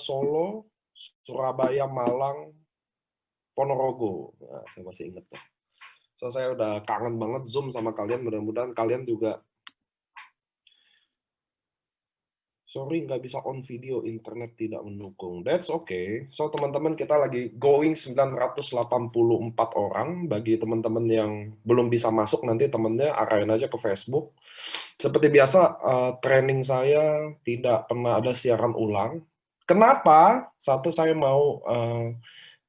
Solo, Surabaya, Malang, Ponorogo. Nah, saya masih ingat tuh. So, saya udah kangen banget Zoom sama kalian. Mudah-mudahan kalian juga. Sorry, nggak bisa on video, internet tidak mendukung. That's okay. So, teman-teman, kita lagi going 984 orang. Bagi teman-teman yang belum bisa masuk, nanti temennya arahin aja ke Facebook. Seperti biasa, training saya tidak pernah ada siaran ulang. Kenapa? Satu, saya mau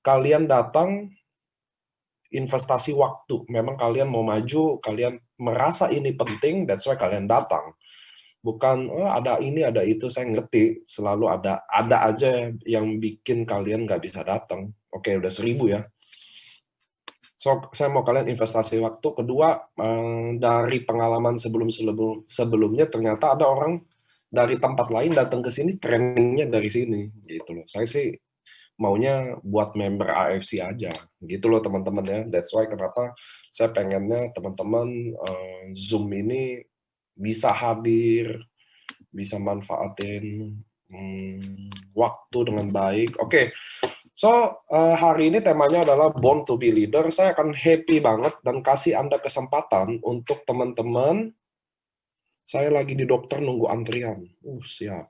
kalian datang investasi waktu. Memang kalian mau maju, kalian merasa ini penting, that's why kalian datang. Bukan oh, ada ini ada itu, saya ngerti selalu ada aja yang bikin kalian nggak bisa datang. Oke, udah 1000 ya. So, saya mau kalian investasi waktu. Kedua, dari pengalaman sebelumnya ternyata ada orang dari tempat lain datang ke sini, trainingnya dari sini gitu loh. Saya sih maunya buat member AFC aja gitu loh teman-teman ya. That's why kenapa saya pengennya teman-teman Zoom ini bisa hadir, bisa manfaatin waktu dengan baik. Oke, so hari ini temanya adalah Born to be Leader. Saya akan happy banget dan kasih Anda kesempatan untuk teman-teman. Saya lagi di dokter nunggu antrian. Siap.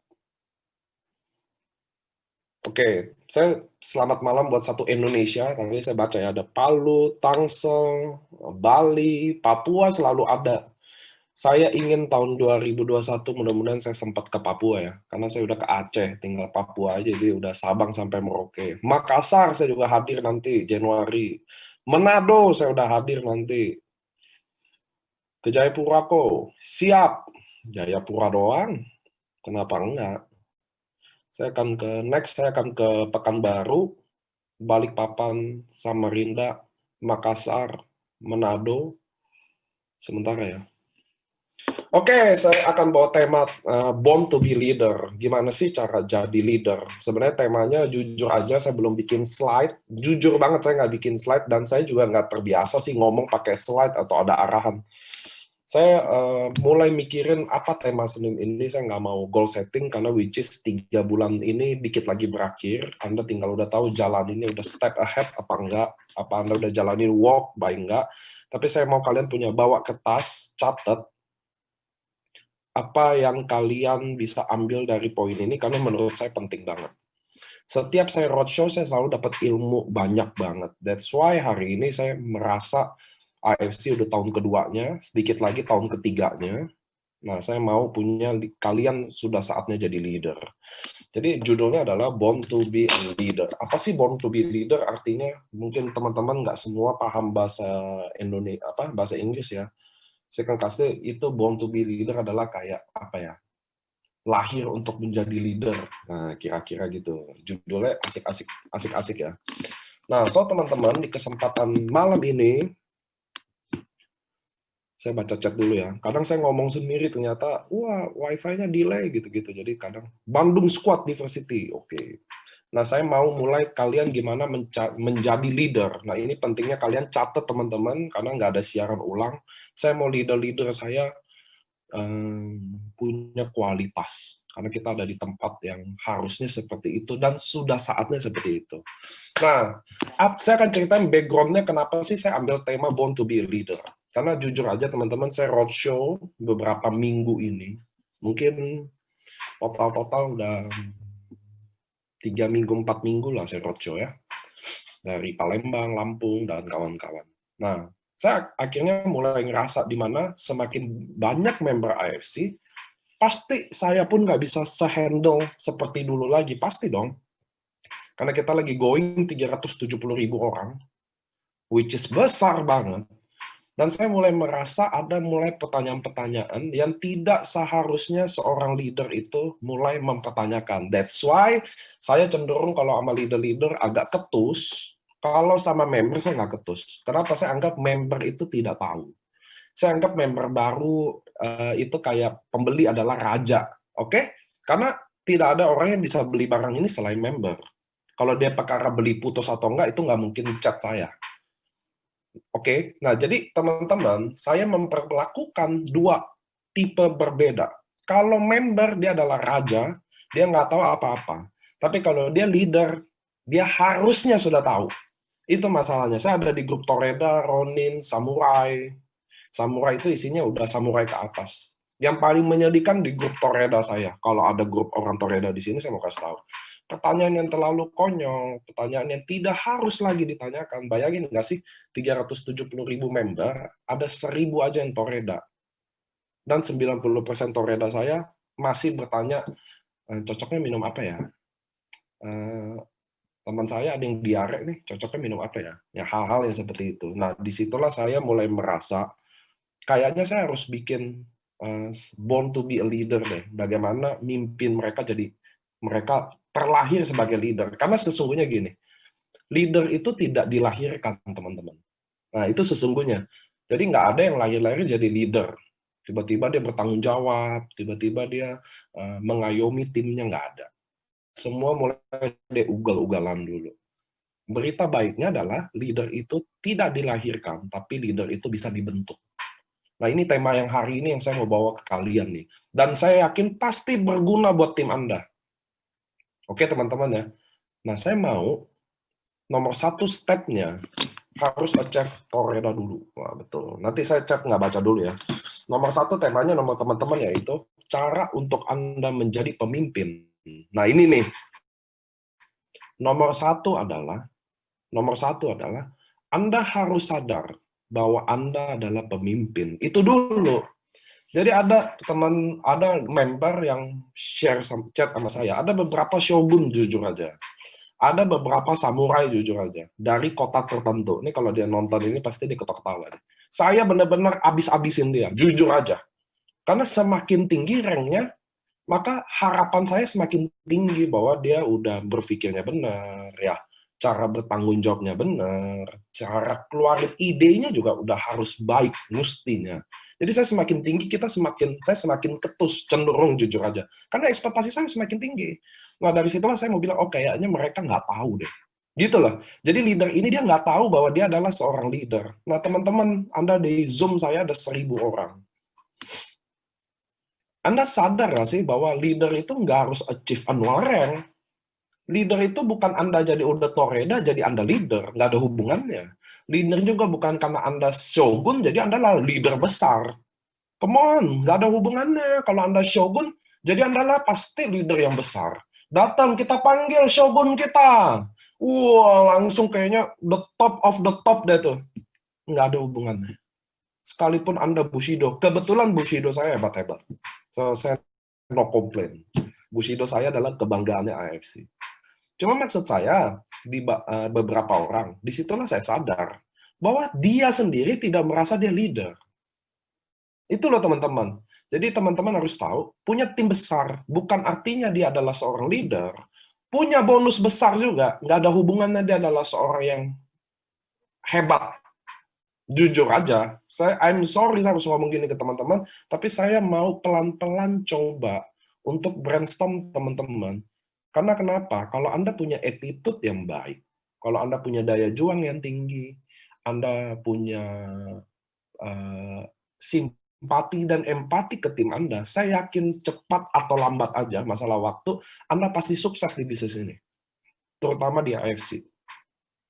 Oke, saya selamat malam buat satu Indonesia. Tadi saya baca ya, ada Palu, Tangsel, Bali, Papua selalu ada. Saya ingin tahun 2021 mudah-mudahan saya sempat ke Papua ya, karena saya udah ke Aceh, tinggal Papua aja, jadi udah Sabang sampai Merauke. Makassar saya juga hadir nanti Januari. Manado saya udah hadir nanti. Ke Jayapura kok, siap. Jayapura doang, kenapa enggak? Saya akan ke Pekanbaru, Balikpapan, Samarinda, Makassar, Manado, sementara ya. Oke, saya akan bawa tema Born to be Leader. Gimana sih cara jadi leader? Sebenarnya temanya jujur aja saya belum bikin slide. Jujur banget saya nggak bikin slide dan saya juga nggak terbiasa sih ngomong pakai slide atau ada arahan. Saya mulai mikirin apa tema Senin ini, saya nggak mau goal setting karena which is 3 bulan ini dikit lagi berakhir. Anda tinggal udah tahu jalan ini udah step ahead apa enggak, apa Anda udah jalanin walk by enggak. Tapi saya mau kalian punya bawa kertas, catat apa yang kalian bisa ambil dari poin ini karena menurut saya penting banget. Setiap saya roadshow saya selalu dapat ilmu banyak banget. That's why hari ini saya merasa AFC udah tahun keduanya, sedikit lagi tahun ketiganya. Nah, saya mau punya kalian sudah saatnya jadi leader. Jadi judulnya adalah Born to be a Leader. Apa sih Born to be Leader artinya? Mungkin teman-teman nggak semua paham bahasa Indonesia, bahasa Inggris ya. Saya kan kasih itu Born to be Leader adalah kayak apa ya? Lahir untuk menjadi leader. Nah, kira-kira gitu. Judulnya asik-asik ya. Nah, so teman-teman di kesempatan malam ini saya baca chat dulu ya. Kadang saya ngomong sendiri ternyata, wah wifi-nya delay gitu-gitu. Jadi kadang Bandung Squad Diversity, oke. Nah saya mau mulai kalian gimana menjadi leader. Nah ini pentingnya kalian catat teman-teman karena nggak ada siaran ulang. Saya mau leader-leader saya punya kualitas karena kita ada di tempat yang harusnya seperti itu dan sudah saatnya seperti itu. Nah, saya akan ceritain background-nya kenapa sih saya ambil tema Born to be a Leader. Karena jujur aja teman-teman, saya roadshow beberapa minggu ini. Mungkin total udah 3 minggu, 4 minggu lah saya roadshow ya. Dari Palembang, Lampung, dan kawan-kawan. Nah, saya akhirnya mulai ngerasa di mana semakin banyak member AFC, pasti saya pun nggak bisa se-handle seperti dulu lagi. Pasti dong. Karena kita lagi going 370.000 orang, which is besar banget. Dan saya mulai merasa ada mulai pertanyaan-pertanyaan yang tidak seharusnya seorang leader itu mulai mempertanyakan. That's why saya cenderung kalau sama leader-leader agak ketus, kalau sama member saya nggak ketus. Kenapa? Saya anggap member itu tidak tahu. Saya anggap member baru itu kayak pembeli adalah raja. Oke? Karena tidak ada orang yang bisa beli barang ini selain member. Kalau dia perkara beli putus atau enggak, itu nggak mungkin chat saya. Oke, nah jadi teman-teman, saya memperlakukan 2 tipe berbeda. Kalau member dia adalah raja, dia nggak tahu apa-apa. Tapi kalau dia leader, dia harusnya sudah tahu. Itu masalahnya. Saya ada di grup Toreda, Ronin, Samurai. Samurai itu isinya udah samurai ke atas. Yang paling menyedihkan di grup Toreda saya. Kalau ada grup orang Toreda di sini, saya mau kasih tahu. Pertanyaan yang terlalu konyol, pertanyaan yang tidak harus lagi ditanyakan. Bayangin nggak sih, 370.000 member, ada 1.000 aja yang Toreda. Dan 90% Toreda saya masih bertanya, cocoknya minum apa ya? Teman saya ada yang diare nih, cocoknya minum apa ya? Ya hal-hal yang seperti itu. Nah, disitulah saya mulai merasa, kayaknya saya harus bikin born to be a leader deh. Bagaimana mimpin mereka jadi mereka terlahir sebagai leader. Karena sesungguhnya gini, leader itu tidak dilahirkan, teman-teman. Nah, itu sesungguhnya. Jadi nggak ada yang lahir-lahir jadi leader. Tiba-tiba dia bertanggung jawab, tiba-tiba dia mengayomi timnya, nggak ada. Semua mulai dari ugal-ugalan dulu. Berita baiknya adalah leader itu tidak dilahirkan, tapi leader itu bisa dibentuk. Nah, ini tema yang hari ini yang saya mau bawa ke kalian nih. Dan saya yakin pasti berguna buat tim Anda. Oke, teman-teman ya. Nah, saya mau nomor satu step-nya harus achieve Toreda dulu. Wah, betul. Nanti saya chat nggak baca dulu ya. Nomor satu temanya, nomor teman-teman, yaitu cara untuk Anda menjadi pemimpin. Nah, ini nih. Nomor satu adalah Anda harus sadar bahwa Anda adalah pemimpin. Itu dulu. Jadi ada member yang share chat sama saya. Ada beberapa shogun jujur aja. Ada beberapa samurai jujur aja dari kota tertentu. Ini kalau dia nonton ini pasti dia ketawa-ketawa. Saya benar-benar abis-abisin dia, jujur aja. Karena semakin tinggi ranknya, maka harapan saya semakin tinggi bahwa dia udah berpikirnya benar, ya, cara bertanggung jawabnya benar, cara keluarin idenya juga udah harus baik mestinya. Jadi saya semakin ketus, cenderung jujur aja. Karena ekspektasi saya semakin tinggi. Nah, dari situlah saya mau bilang, oh kayaknya mereka nggak tahu deh. Gitu loh. Jadi leader ini dia nggak tahu bahwa dia adalah seorang leader. Nah, teman-teman, Anda di Zoom saya ada 1.000 orang. Anda sadar nggak sih bahwa leader itu nggak harus achieve annual rank. Leader itu bukan Anda jadi udah Toreda, jadi Anda leader. Nggak ada hubungannya. Leader juga bukan karena Anda shogun, jadi Anda lah leader besar. Come on, nggak ada hubungannya. Kalau Anda shogun, jadi Anda lah pasti leader yang besar. Datang, kita panggil shogun kita. Wah, langsung kayaknya the top of the top deh tuh. Nggak ada hubungannya. Sekalipun Anda Bushido, kebetulan Bushido saya hebat-hebat. So, saya no complain. Bushido saya adalah kebanggaannya AFC. Cuma maksud saya, di beberapa orang, disitulah saya sadar bahwa dia sendiri tidak merasa dia leader. Itu loh teman-teman. Jadi teman-teman harus tahu, punya tim besar bukan artinya dia adalah seorang leader. Punya bonus besar juga, nggak ada hubungannya dia adalah seorang yang hebat. Jujur aja, I'm sorry saya harus ngomong gini ke teman-teman, tapi saya mau pelan-pelan coba untuk brainstorm teman-teman. Karena kenapa? Kalau Anda punya attitude yang baik, kalau Anda punya daya juang yang tinggi, Anda punya simpati dan empati ke tim Anda, saya yakin cepat atau lambat aja, masalah waktu, Anda pasti sukses di bisnis ini. Terutama di AFC.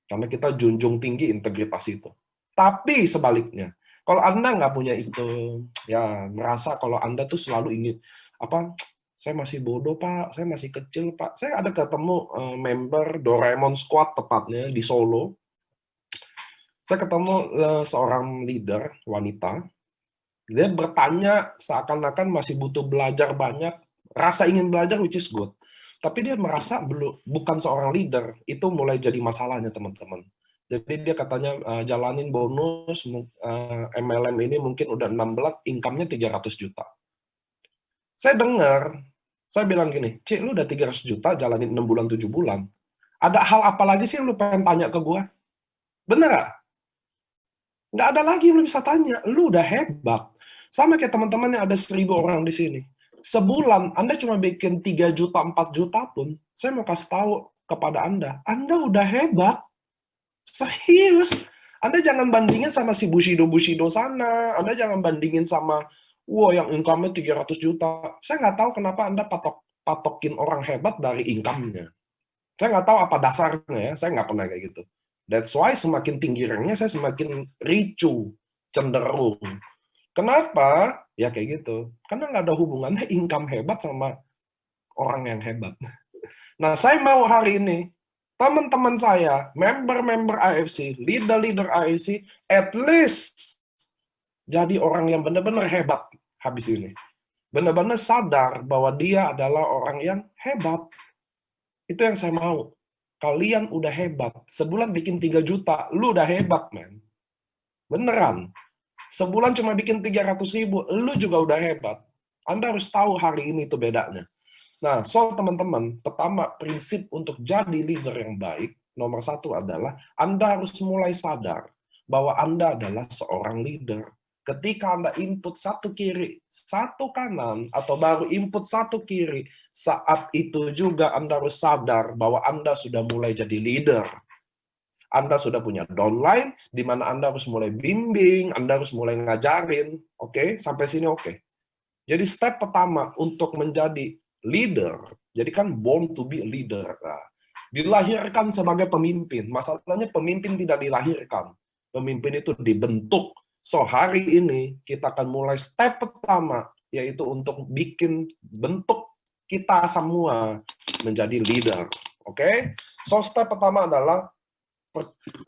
Karena kita junjung tinggi integritas itu. Tapi sebaliknya, kalau Anda nggak punya itu, ya merasa kalau Anda tuh selalu ingin, saya masih bodoh Pak, saya masih kecil Pak. Saya ada ketemu member Doraemon Squad tepatnya di Solo. Saya ketemu seorang leader wanita, dia bertanya seakan-akan masih butuh belajar banyak, rasa ingin belajar which is good. Tapi dia merasa bukan seorang leader, itu mulai jadi masalahnya teman-teman. Jadi dia katanya jalanin bonus, MLM ini mungkin udah 6 bulan, income-nya 300 juta. Saya dengar, saya bilang gini, Cik, lu udah 300 juta, jalanin 6 bulan, 7 bulan. Ada hal apa lagi sih yang lu pengen tanya ke gua? Bener gak? Nggak ada lagi yang lu bisa tanya, lu udah hebat. Sama kayak teman-teman yang ada 1.000 orang di sini. Sebulan, Anda cuma bikin 3 juta, 4 juta pun, saya mau kasih tahu kepada Anda udah hebat. Serius. Anda jangan bandingin sama si Bushido-Bushido sana. Anda jangan bandingin sama, yang income-nya 300 juta. Saya nggak tahu kenapa Anda patokin orang hebat dari income-nya. Saya nggak tahu apa dasarnya ya, saya nggak pernah kayak gitu. That's why semakin tinggi ranknya, saya semakin ricu, cenderung. Kenapa? Ya kayak gitu. Karena nggak ada hubungannya income hebat sama orang yang hebat. Nah, saya mau hari ini, teman-teman saya, member-member AFC, leader-leader AFC, at least jadi orang yang benar-benar hebat habis ini. Benar-benar sadar bahwa dia adalah orang yang hebat. Itu yang saya mau. Kalian udah hebat. Sebulan bikin 3 juta, lu udah hebat, man. Beneran. Sebulan cuma bikin 300.000, lu juga udah hebat. Anda harus tahu hari ini itu bedanya. Nah, so teman-teman, pertama prinsip untuk jadi leader yang baik, nomor satu adalah Anda harus mulai sadar bahwa Anda adalah seorang leader. Ketika Anda input satu kiri, satu kanan, atau baru input satu kiri, saat itu juga Anda harus sadar bahwa Anda sudah mulai jadi leader. Anda sudah punya downline, di mana Anda harus mulai bimbing, Anda harus mulai ngajarin. Oke, sampai sini oke. Jadi step pertama untuk menjadi leader, jadi kan born to be a leader. Nah, dilahirkan sebagai pemimpin. Masalahnya pemimpin tidak dilahirkan. Pemimpin itu dibentuk. So, hari ini kita akan mulai step pertama, yaitu untuk bikin bentuk kita semua menjadi leader. Oke? So, step pertama adalah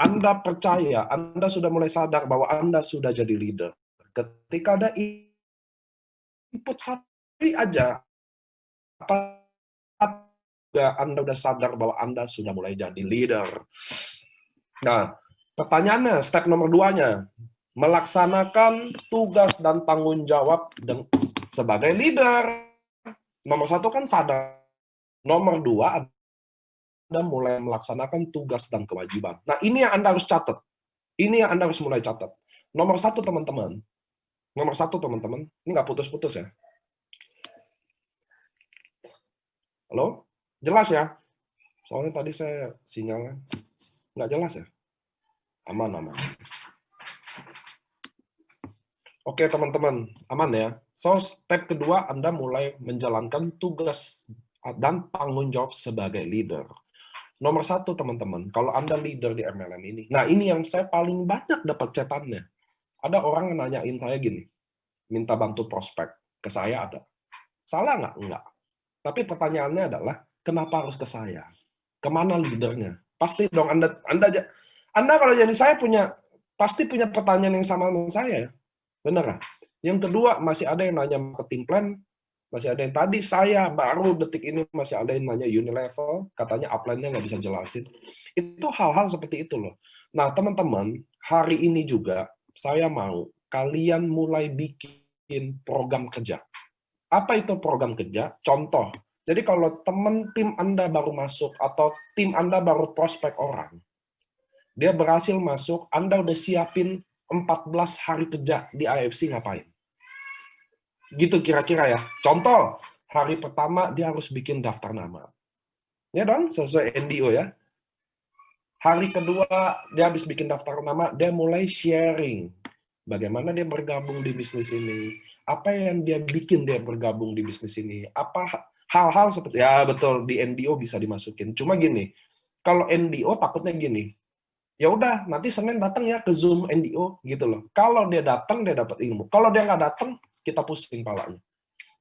Anda percaya, Anda sudah mulai sadar bahwa Anda sudah jadi leader. Ketika ada input satu aja, apa Anda sudah sadar bahwa Anda sudah mulai jadi leader. Nah, pertanyaannya, step nomor 2-nya, melaksanakan tugas dan tanggung jawab sebagai leader. Nomor 1 kan sadar. Nomor 2, Anda mulai melaksanakan tugas dan kewajiban. Nah, ini yang Anda harus catat. Ini yang Anda harus mulai catat. Nomor 1, teman-teman. Nomor 1, teman-teman. Ini nggak putus-putus ya. Halo? Jelas ya? Soalnya tadi saya sinyalnya nggak jelas ya. Aman. Oke, teman-teman. Aman ya? So, step kedua, Anda mulai menjalankan tugas dan tanggung jawab sebagai leader. Nomor 1, teman-teman, kalau Anda leader di MLM ini, nah ini yang saya paling banyak dapat chatannya. Ada orang yang nanyain saya gini, minta bantu prospek. Ke saya ada. Salah nggak? Nggak. Tapi pertanyaannya adalah, kenapa harus ke saya? Kemana leadernya? Pasti dong Anda kalau jadi saya pasti punya pertanyaan yang sama dengan saya. Benar kan? Yang kedua, masih ada yang nanya marketing plan, masih ada yang tadi saya baru detik ini masih ada yang nanya Unilevel, katanya upline-nya nggak bisa jelasin. Itu hal-hal seperti itu loh. Nah, teman-teman, hari ini juga saya mau kalian mulai bikin program kerja. Apa itu program kerja? Contoh, jadi kalau tim Anda baru masuk atau tim Anda baru prospek orang, dia berhasil masuk, Anda udah siapin 14 hari kerja di AFC ngapain? Gitu kira-kira ya. Contoh, hari pertama dia harus bikin daftar nama. Ya dong, sesuai NDO ya. Hari kedua dia habis bikin daftar nama, dia mulai sharing. Bagaimana dia bergabung di bisnis ini. Apa yang dia bikin dia bergabung di bisnis ini. Apa hal-hal seperti, ya betul, di NDO bisa dimasukin. Cuma gini, kalau NDO takutnya gini, ya udah nanti Senin datang ya ke Zoom NDO gitu loh. Kalau dia datang dia dapat ilmu. Kalau dia nggak datang kita pusing palanya.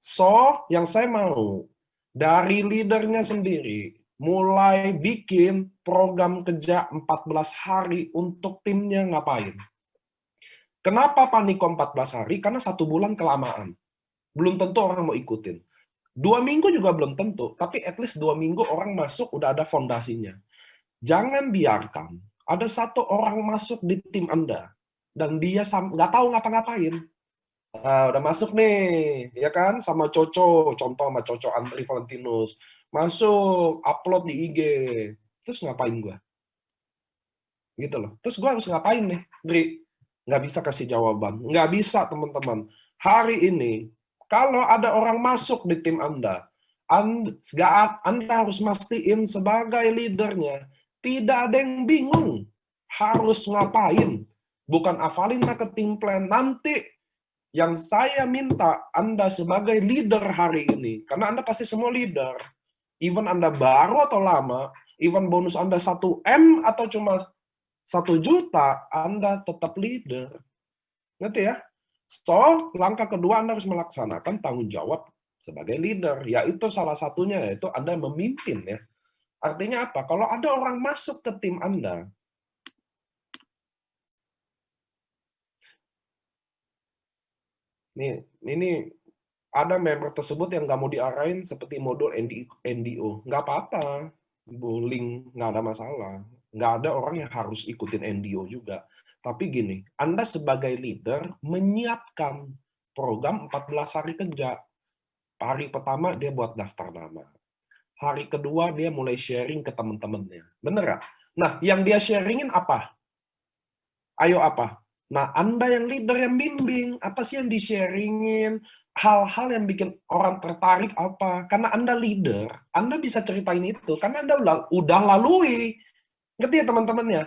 So, yang saya mau dari leadernya sendiri mulai bikin program kerja 14 hari untuk timnya ngapain. Kenapa Paniko 14 hari? Karena 1 bulan kelamaan. Belum tentu orang mau ikutin. 2 minggu juga belum tentu, tapi at least 2 minggu orang masuk udah ada fondasinya. Jangan biarkan ada 1 orang masuk di tim Anda dan dia nggak tahu ngapa-ngapain. Nah, udah masuk nih, ya kan, sama Coco, contoh sama Coco Andri Valentinus. Masuk, upload di IG. Terus ngapain gua? Gitu loh. Terus gua harus ngapain nih, Dri? Nggak bisa kasih jawaban. Nggak bisa, teman-teman. Hari ini, kalau ada orang masuk di tim Anda harus mastiin sebagai leadernya, tidak ada yang bingung. Harus ngapain. Bukan hafalin marketing plan. Nanti yang saya minta Anda sebagai leader hari ini, karena Anda pasti semua leader, even Anda baru atau lama, Even bonus Anda 1 M atau cuma 1 juta, Anda tetap leader. Ngerti ya? So, langkah kedua Anda harus melaksanakan tanggung jawab sebagai leader. Yaitu salah satunya, yaitu Anda memimpin ya. Artinya apa? Kalau ada orang masuk ke tim Anda, ini ada member tersebut yang nggak mau diarahin seperti modul NDO. Nggak apa-apa. Bullying, nggak ada masalah. Nggak ada orang yang harus ikutin NDO juga. Tapi gini, Anda sebagai leader menyiapkan program 14 hari kerja. Hari pertama dia buat daftar nama. Hari kedua dia mulai sharing ke teman-temannya. Bener nggak? Nah, yang dia sharingin apa? Ayo apa? Nah, Anda yang leader yang bimbing, apa sih yang di-sharingin? Hal-hal yang bikin orang tertarik apa? Karena Anda leader, Anda bisa ceritain itu, karena Anda udah lalui. Ngerti ya teman-temannya?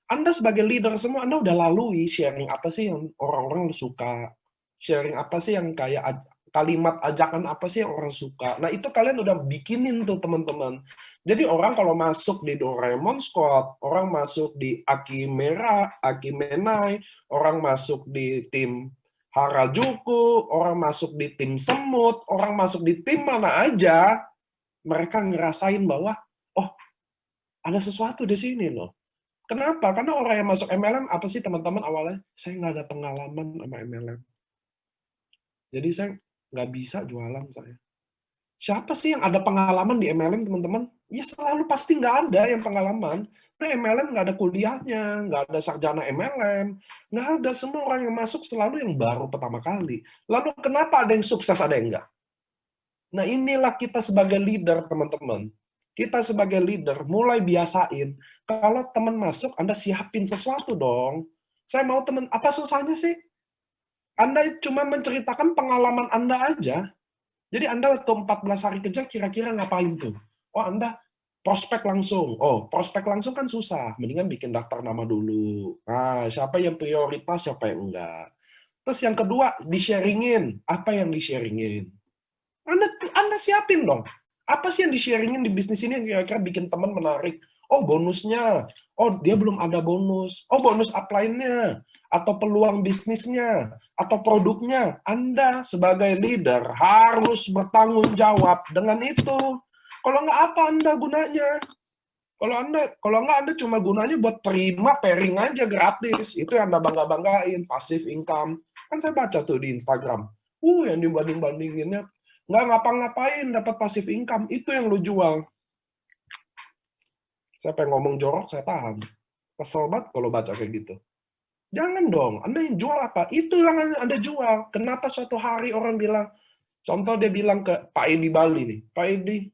Anda sebagai leader semua, Anda udah lalui sharing apa sih yang orang-orang suka. Sharing apa sih yang kayak kalimat ajakan apa sih yang orang suka. Nah, itu kalian udah bikinin tuh teman-teman. Jadi orang kalau masuk di Doraemon Squad, orang masuk di Aki Menai, orang masuk di tim Harajuku, orang masuk di tim Semut, orang masuk di tim mana aja, mereka ngerasain bahwa, oh, ada sesuatu di sini loh. Kenapa? Karena orang yang masuk MLM, apa sih teman-teman awalnya? Saya nggak ada pengalaman sama MLM. Jadi saya nggak bisa jualan saya. Siapa sih yang ada pengalaman di MLM, teman-teman? Ya selalu pasti nggak ada yang pengalaman. Nah, MLM nggak ada kuliahnya, nggak ada sarjana MLM, nggak ada. Semua orang yang masuk selalu yang baru pertama kali. Lalu kenapa ada yang sukses, ada yang nggak? Nah, inilah kita sebagai leader, teman-teman. Kita sebagai leader mulai biasain. Kalau teman masuk, Anda siapin sesuatu dong. Saya mau teman, apa susahnya sih? Anda cuma menceritakan pengalaman Anda aja. Jadi Anda waktu 14 hari kerja kira-kira ngapain tuh? Oh, Anda prospek langsung. Oh, prospek langsung kan susah. Mendingan bikin daftar nama dulu. Nah, siapa yang prioritas, siapa yang enggak. Terus yang kedua, di-sharingin. Apa yang di-sharingin? Anda siapin dong. Apa sih yang di-sharingin di bisnis ini yang kira-kira bikin teman menarik? Oh, bonusnya. Oh, dia belum ada bonus. Oh, bonus upline-nya. Atau peluang bisnisnya. Atau produknya. Anda sebagai leader harus bertanggung jawab dengan itu. Kalau nggak, apa Anda gunanya? Kalau nggak Anda cuma gunanya buat terima pairing aja gratis. Itu yang Anda bangga-banggain, passive income. Kan saya baca tuh di Instagram. Yang dibanding-bandinginnya nggak ngapa-ngapain dapat passive income. Itu yang lu jual. Saya pengen ngomong jorok, saya tahan. Kesel banget kalau baca kayak gitu. Jangan dong, Anda yang jual apa? Itu yang Anda jual. Kenapa suatu hari orang bilang, contoh dia bilang ke Pak Edi Bali nih, Pak Edi,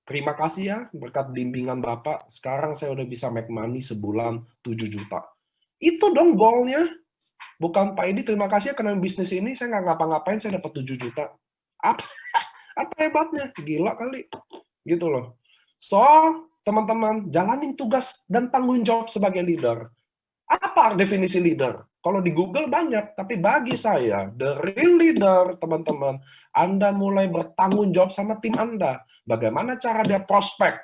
terima kasih ya, berkat bimbingan Bapak, sekarang saya udah bisa make money sebulan 7 juta. Itu dong goalnya. Bukan Pak Edi, terima kasih ya karena bisnis ini, saya nggak ngapa-ngapain, saya dapat 7 juta. Apa, apa hebatnya? Gila kali. Gitu loh. So, teman-teman, jalanin tugas dan tanggung jawab sebagai leader. Apa definisi leader? Kalau di Google banyak, tapi bagi saya, the real leader, teman-teman, Anda mulai bertanggung jawab sama tim Anda. Bagaimana cara dia prospek?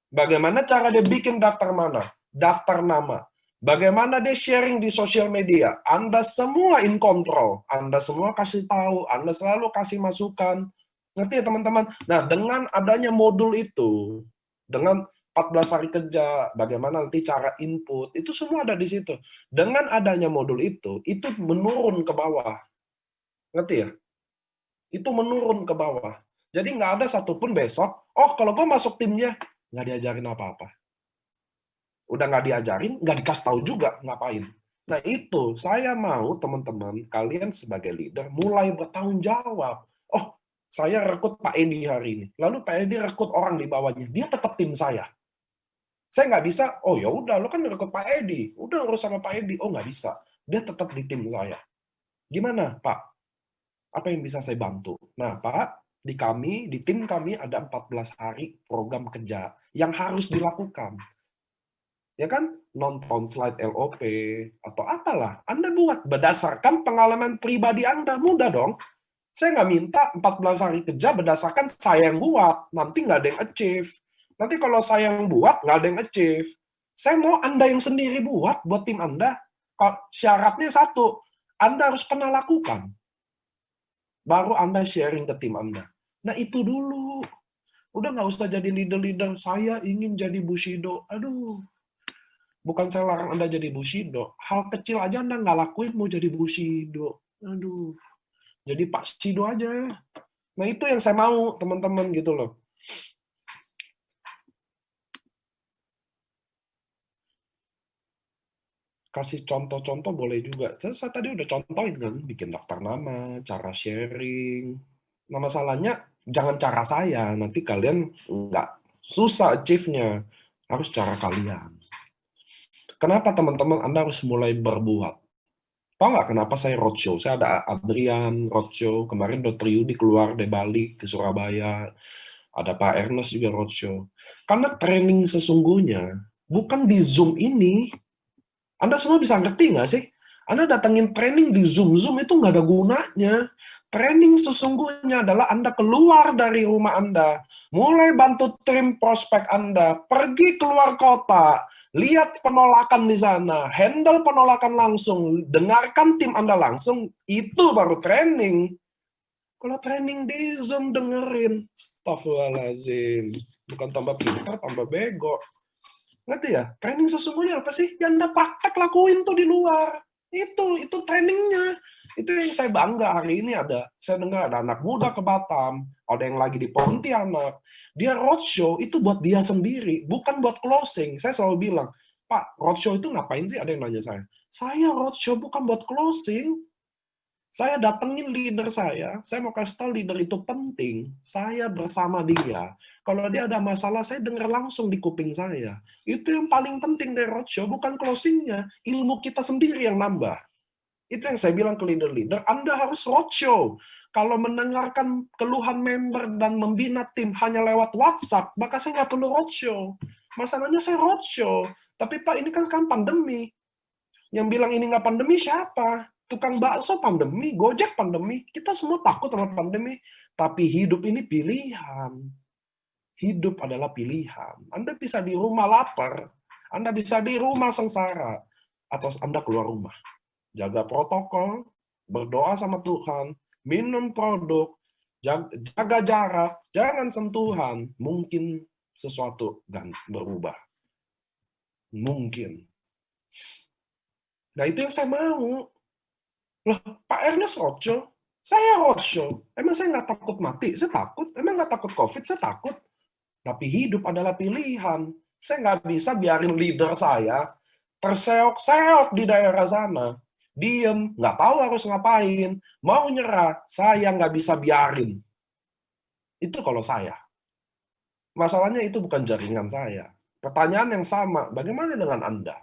Bagaimana cara dia bikin daftar mana? Daftar nama. Bagaimana dia sharing di sosial media? Anda semua in control. Anda semua kasih tahu. Anda selalu kasih masukan. Ngerti ya teman-teman? Nah, dengan adanya modul itu, dengan 14 hari kerja, bagaimana nanti cara input, itu semua ada di situ. Dengan adanya modul itu menurun ke bawah. Ngerti ya? Itu menurun ke bawah. Jadi nggak ada satupun besok, oh kalau gue masuk timnya, nggak diajarin apa-apa. Udah nggak diajarin, nggak dikasih tahu juga ngapain. Nah itu, saya mau teman-teman, kalian sebagai leader, mulai bertanggung jawab. Oh, saya rekrut Pak Edi hari ini. Lalu Pak Edi rekrut orang di bawahnya. Dia tetap tim saya. Saya nggak bisa, oh ya udah, lo kan rekrut Pak Edi. Udah urus sama Pak Edi. Oh nggak bisa. Dia tetap di tim saya. Gimana, Pak? Apa yang bisa saya bantu? Nah, Pak, di tim kami ada 14 hari program kerja yang harus dilakukan. Ya kan? Nonton slide LOP atau apalah. Anda buat berdasarkan pengalaman pribadi Anda. Mudah dong. Saya nggak minta 14 hari kerja berdasarkan saya yang buat. Nanti nggak ada yang achieve. Nanti kalau saya yang buat, nggak ada yang achieve. Saya mau Anda yang sendiri buat tim Anda. Syaratnya satu, Anda harus pernah lakukan. Baru Anda sharing ke tim Anda. Nah itu dulu. Udah nggak usah jadi leader-leader, saya ingin jadi Bushido. Aduh, bukan saya larang Anda jadi Bushido. Hal kecil aja Anda nggak lakuin mau jadi Bushido. Aduh, jadi Pak Shido aja. Nah itu yang saya mau, teman-teman gitu loh. Kasih contoh-contoh boleh juga. Saya tadi udah contohin kan, bikin daftar nama, cara sharing. Nah masalahnya, jangan cara saya, nanti kalian nggak susah achieve-nya. Harus cara kalian. Kenapa teman-teman Anda harus mulai berbuat? Tahu nggak kenapa saya roadshow? Saya ada Adrian roadshow, kemarin Dr. Yudi keluar dari Bali ke Surabaya, ada Pak Ernest juga roadshow. Karena training sesungguhnya bukan di Zoom ini. Anda semua bisa ngerti nggak sih? Anda datangin training di Zoom itu nggak ada gunanya. Training sesungguhnya adalah Anda keluar dari rumah Anda, mulai bantu tim prospek Anda, pergi keluar kota, lihat penolakan di sana, handle penolakan langsung, dengarkan tim Anda langsung, itu baru training. Kalau training di Zoom dengerin, astagfirullahaladzim. Bukan tambah pintar, tambah bego. Ngerti ya? Training sesungguhnya apa sih? Yang Anda praktek lakuin tuh di luar. Itu trainingnya. Itu yang saya bangga hari ini ada. Saya dengar ada anak muda ke Batam, ada yang lagi di Pontianak. Dia roadshow itu buat dia sendiri, bukan buat closing. Saya selalu bilang, Pak, roadshow itu ngapain sih? Ada yang nanya saya. Saya roadshow bukan buat closing. Saya datengin leader saya mau kasih tahu leader itu penting, saya bersama dia. Kalau dia ada masalah, saya dengar langsung di kuping saya. Itu yang paling penting dari roadshow, bukan closingnya. Ilmu kita sendiri yang nambah. Itu yang saya bilang ke leader-leader, Anda harus roadshow. Kalau mendengarkan keluhan member dan membina tim hanya lewat WhatsApp, maka saya nggak perlu roadshow. Masalahnya saya roadshow. Tapi Pak, ini kan pandemi. Yang bilang ini nggak pandemi siapa? Tukang bakso pandemi, Gojek pandemi. Kita semua takut sama pandemi. Tapi hidup ini pilihan. Hidup adalah pilihan. Anda bisa di rumah lapar. Anda bisa di rumah sengsara. Atau Anda keluar rumah. Jaga protokol, berdoa sama Tuhan, minum produk, jaga jarak, jangan sentuhan. Mungkin sesuatu dan berubah. Mungkin. Nah, itu yang saya mau. Loh, Pak Ernest roadshow? Saya roadshow. Emang saya nggak takut mati? Saya takut. Emang nggak takut COVID? Saya takut. Tapi hidup adalah pilihan. Saya nggak bisa biarin leader saya terseok-seok di daerah sana. Diem, nggak tahu harus ngapain. Mau nyerah, saya nggak bisa biarin. Itu kalau saya. Masalahnya itu bukan jaringan saya. Pertanyaan yang sama, bagaimana dengan Anda?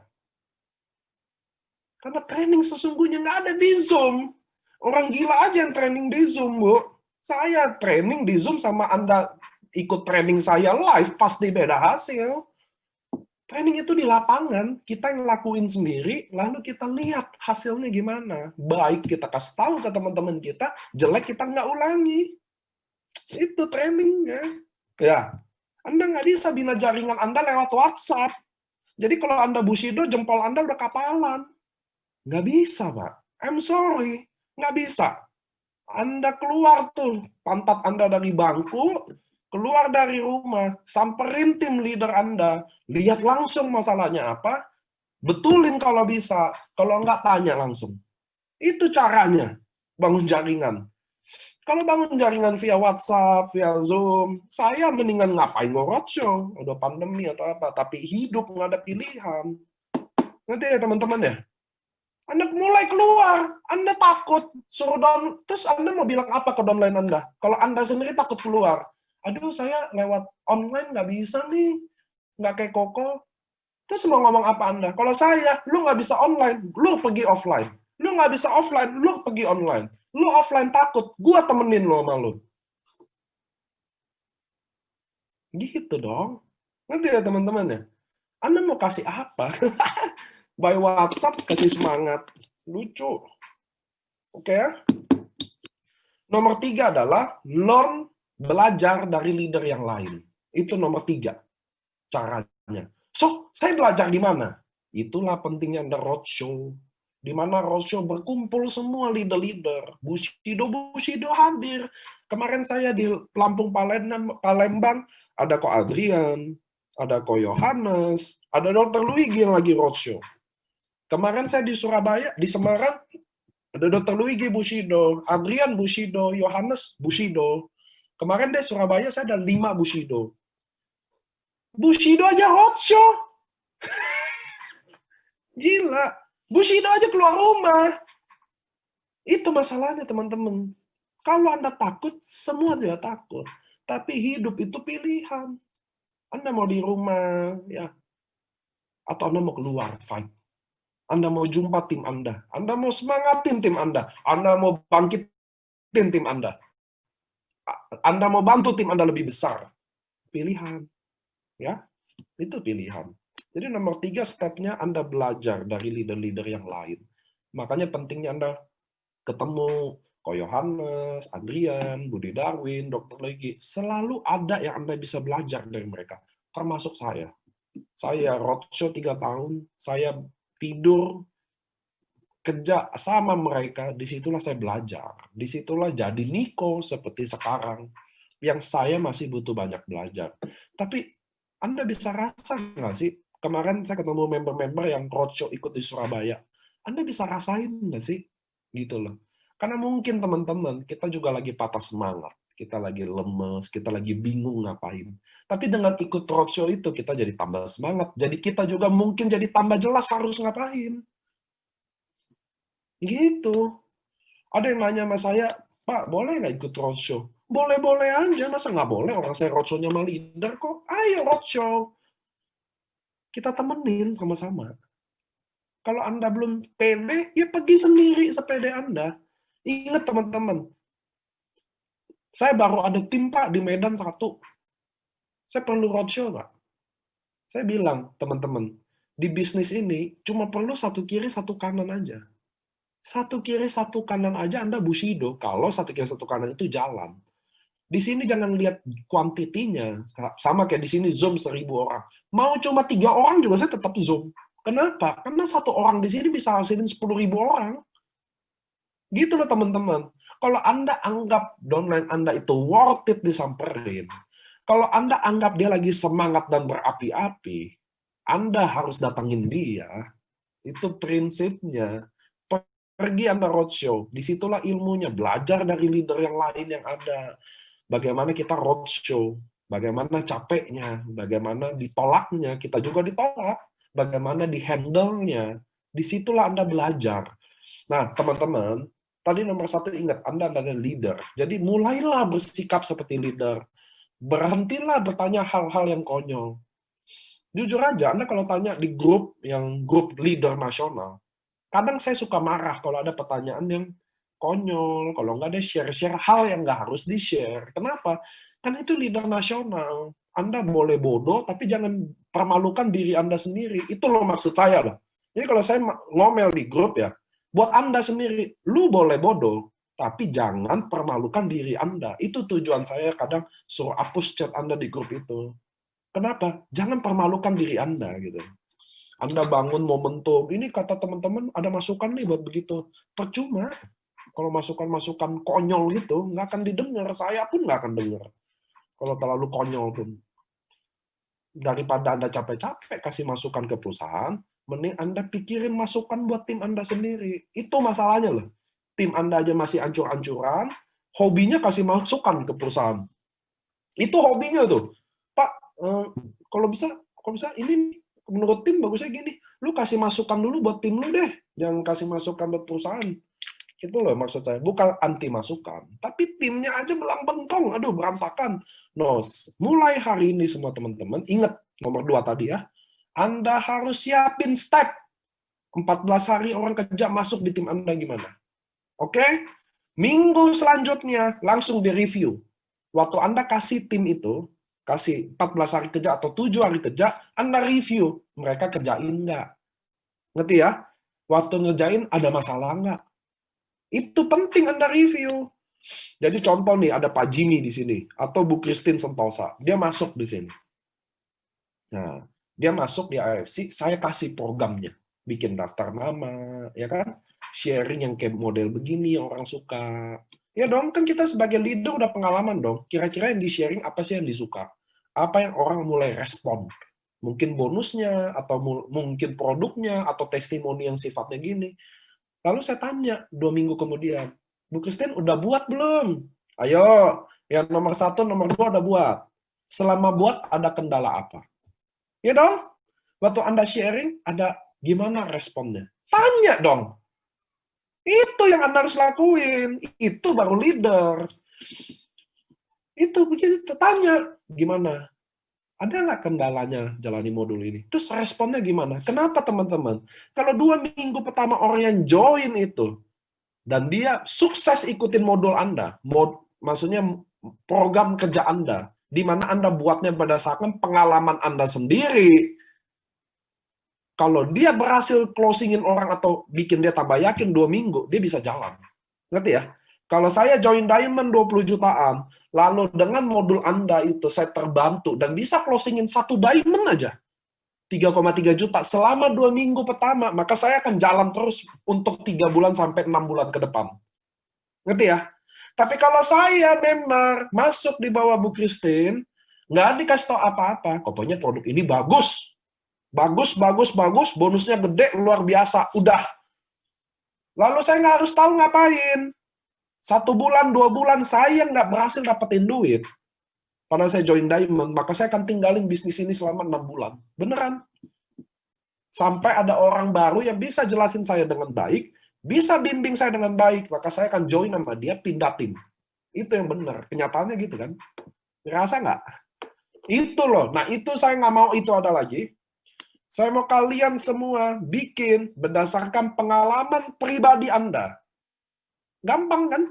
Karena training sesungguhnya nggak ada di Zoom. Orang gila aja yang training di Zoom, Bu. Saya training di Zoom sama Anda ikut training saya live, pasti beda hasil. Training itu di lapangan, kita yang lakuin sendiri, lalu kita lihat hasilnya gimana. Baik kita kasih tahu ke teman-teman kita, jelek kita nggak ulangi. Itu trainingnya. Ya, Anda nggak bisa bina jaringan Anda lewat WhatsApp. Jadi kalau Anda Bushido, jempol Anda udah kapalan. Nggak bisa, Pak. I'm sorry. Nggak bisa. Anda keluar tuh, pantat Anda dari bangku, keluar dari rumah, samperin tim leader Anda, lihat langsung masalahnya apa, betulin kalau bisa, kalau nggak tanya langsung. Itu caranya, bangun jaringan. Kalau bangun jaringan via WhatsApp, via Zoom, saya mendingan ngapain roadshow, udah pandemi atau apa, tapi hidup nggak ada pilihan. Nanti ya teman-teman ya, Anda mulai keluar, Anda takut, suruh down, terus Anda mau bilang apa ke downline Anda? Kalau Anda sendiri takut keluar, aduh saya lewat online nggak bisa nih, nggak kayak Koko. Terus mau ngomong apa Anda? Kalau saya, lu nggak bisa online, lu pergi offline. Lu nggak bisa offline, lu pergi online. Lu offline takut, gua temenin lu sama lu. Gitu dong. Nanti ya teman-teman ya. Anda mau kasih apa? By WhatsApp kasih semangat. Lucu. Oke ya? Nomor 3 adalah learn, belajar dari leader yang lain. Itu nomor 3. caranya. So, saya belajar di mana? Itulah pentingnya Anda roadshow. Di mana roadshow berkumpul semua leader-leader. Bushido hadir. Kemarin saya di Lampung Palembang, ada Ko Adrian, ada Ko Yohanes, ada Dr. Luigi yang lagi roadshow. Kemarin saya di Surabaya, di Semarang, ada Dr. Luigi Bushido, Adrian Bushido, Yohanes Bushido. Kemarin di Surabaya saya ada 5 Bushido. Bushido aja roadshow. Gila. Bushido aja keluar rumah. Itu masalahnya, teman-teman. Kalau Anda takut, semua juga takut. Tapi hidup itu pilihan. Anda mau di rumah, ya, atau Anda mau keluar, fight. Anda mau jumpa tim Anda mau semangatin tim Anda mau bangkitin tim Anda mau bantu tim Anda lebih besar. Pilihan. Ya, itu pilihan. Jadi nomor 3 stepnya Anda belajar dari leader-leader yang lain. Makanya pentingnya Anda ketemu Ko Yohanes, Adrian, Budi Darwin, Dr. Legi. Selalu ada yang Anda bisa belajar dari mereka. Termasuk saya. Saya roadshow 3 tahun, saya tidur, kerja sama mereka, disitulah saya belajar. Disitulah jadi Niko seperti sekarang. Yang saya masih butuh banyak belajar. Tapi Anda bisa rasa nggak sih? Kemarin saya ketemu member-member yang roadshow ikut di Surabaya. Anda bisa rasain nggak sih? Gitu loh. Karena mungkin teman-teman, kita juga lagi patah semangat. Kita lagi lemes, kita lagi bingung ngapain. Tapi dengan ikut roadshow itu, kita jadi tambah semangat. Jadi kita juga mungkin jadi tambah jelas harus ngapain. Gitu. Ada yang nanya sama saya, Pak, boleh nggak ikut roadshow? Boleh-boleh aja, masa nggak boleh? Orang saya roadshow-nya sama leader kok. Ayo roadshow. Kita temenin sama-sama. Kalau Anda belum pede, ya pergi sendiri sepede Anda. Ingat teman-teman, saya baru ada tim Pak di Medan 1. Saya perlu roadshow nggak? Saya bilang, teman-teman, di bisnis ini cuma perlu 1 kiri, 1 kanan aja. 1 kiri, 1 kanan aja Anda Bushido, kalau 1 kiri, 1 kanan itu jalan. Di sini jangan lihat kuantitinya, sama kayak di sini Zoom 1.000 orang. Mau cuma 3 orang juga saya tetap Zoom. Kenapa? Karena 1 orang di sini bisa hasilin 10.000 orang. Gitu loh teman-teman. Kalau Anda anggap downline Anda itu worth it disamperin, kalau Anda anggap dia lagi semangat dan berapi-api, Anda harus datangin dia. Itu prinsipnya. Pergi Anda roadshow. Disitulah ilmunya. Belajar dari leader yang lain yang ada. Bagaimana kita roadshow. Bagaimana capeknya. Bagaimana ditolaknya. Kita juga ditolak. Bagaimana di-handle-nya. Disitulah Anda belajar. Nah, teman-teman, tadi nomor 1 ingat, Anda adalah leader. Jadi mulailah bersikap seperti leader. Berhentilah bertanya hal-hal yang konyol. Jujur aja, Anda kalau tanya di grup leader nasional, kadang saya suka marah kalau ada pertanyaan yang konyol, kalau nggak ada share-share hal yang nggak harus di-share. Kenapa? Karena itu leader nasional. Anda boleh bodoh, tapi jangan permalukan diri Anda sendiri. Itu loh maksud saya loh. Jadi kalau saya ngomel di grup ya, buat Anda sendiri, lu boleh bodoh, tapi jangan permalukan diri Anda. Itu tujuan saya kadang suruh hapus chat Anda di grup itu. Kenapa? Jangan permalukan diri Anda gitu. Anda bangun momentum. Ini kata teman-teman ada masukan nih buat begitu. Percuma. Kalau masukan-masukan konyol gitu, nggak akan didengar. Saya pun nggak akan dengar. Kalau terlalu konyol pun. Daripada Anda capek-capek kasih masukan ke perusahaan, mending Anda pikirin masukan buat tim Anda sendiri. Itu masalahnya loh. Tim Anda aja masih ancur-ancuran, hobinya kasih masukan ke perusahaan. Itu hobinya tuh. Pak, kalau bisa ini menurut tim bagusnya gini, lu kasih masukan dulu buat tim lu deh, jangan kasih masukan buat perusahaan. Itu loh maksud saya, bukan anti masukan, tapi timnya aja belang bentong, aduh berantakan. No, mulai hari ini semua teman-teman, ingat nomor 2 tadi ya, Anda harus siapin step. 14 hari orang kerja masuk di tim Anda gimana. Oke? Minggu selanjutnya langsung di-review. Waktu Anda kasih tim itu, kasih 14 hari kerja atau 7 hari kerja, Anda review. Mereka kerjain nggak? Ngerti ya? Waktu ngerjain ada masalah nggak? Itu penting Anda review. Jadi contoh nih, ada Pak Jimmy di sini, atau Bu Christine Sentosa. Dia masuk di sini. Nah, dia masuk di AFC, saya kasih programnya. Bikin daftar nama, ya kan? Sharing yang kayak model begini yang orang suka. Ya dong, kan kita sebagai leader udah pengalaman dong. Kira-kira yang di-sharing apa sih yang disuka? Apa yang orang mulai respon? Mungkin bonusnya, atau mungkin produknya, atau testimoni yang sifatnya gini. Lalu saya tanya 2 minggu kemudian, Bu Christine udah buat belum? Ayo, yang nomor 1, nomor 2 udah buat. Selama buat ada kendala apa? Ya dong? Waktu Anda sharing, ada gimana responnya? Tanya dong. Itu yang Anda harus lakuin. Itu baru leader. Itu begitu. Tanya, gimana? Ada nggak kendalanya jalani modul ini? Terus responnya gimana? Kenapa teman-teman? Kalau 2 minggu pertama orang yang join itu, dan dia sukses ikutin modul Anda, maksudnya program kerja Anda, di mana Anda buatnya berdasarkan pengalaman Anda sendiri. Kalau dia berhasil closingin orang atau bikin dia tambah yakin 2 minggu, dia bisa jalan. Ngerti ya? Kalau saya join Diamond 20 jutaan, lalu dengan modul Anda itu saya terbantu dan bisa closingin 1 Diamond aja. 3,3 juta selama 2 minggu pertama, maka saya akan jalan terus untuk 3 bulan sampai 6 bulan ke depan. Ngerti ya? Tapi kalau saya memang masuk di bawah Bu Christine, nggak dikasih tahu apa-apa, pokoknya produk ini bagus. Bagus, bagus, bagus, bonusnya gede, luar biasa, udah. Lalu saya nggak harus tahu ngapain. 1 bulan, 2 bulan, saya nggak berhasil dapetin duit. Padahal saya join Diamond, maka saya akan tinggalin bisnis ini selama 6 bulan. Beneran. Sampai ada orang baru yang bisa jelasin saya dengan baik, bisa bimbing saya dengan baik, maka saya akan join sama dia, pindah tim. Itu yang benar. Kenyataannya gitu kan. Ngerasa nggak? Itu loh. Nah, itu saya nggak mau itu ada lagi. Saya mau kalian semua bikin berdasarkan pengalaman pribadi Anda. Gampang kan?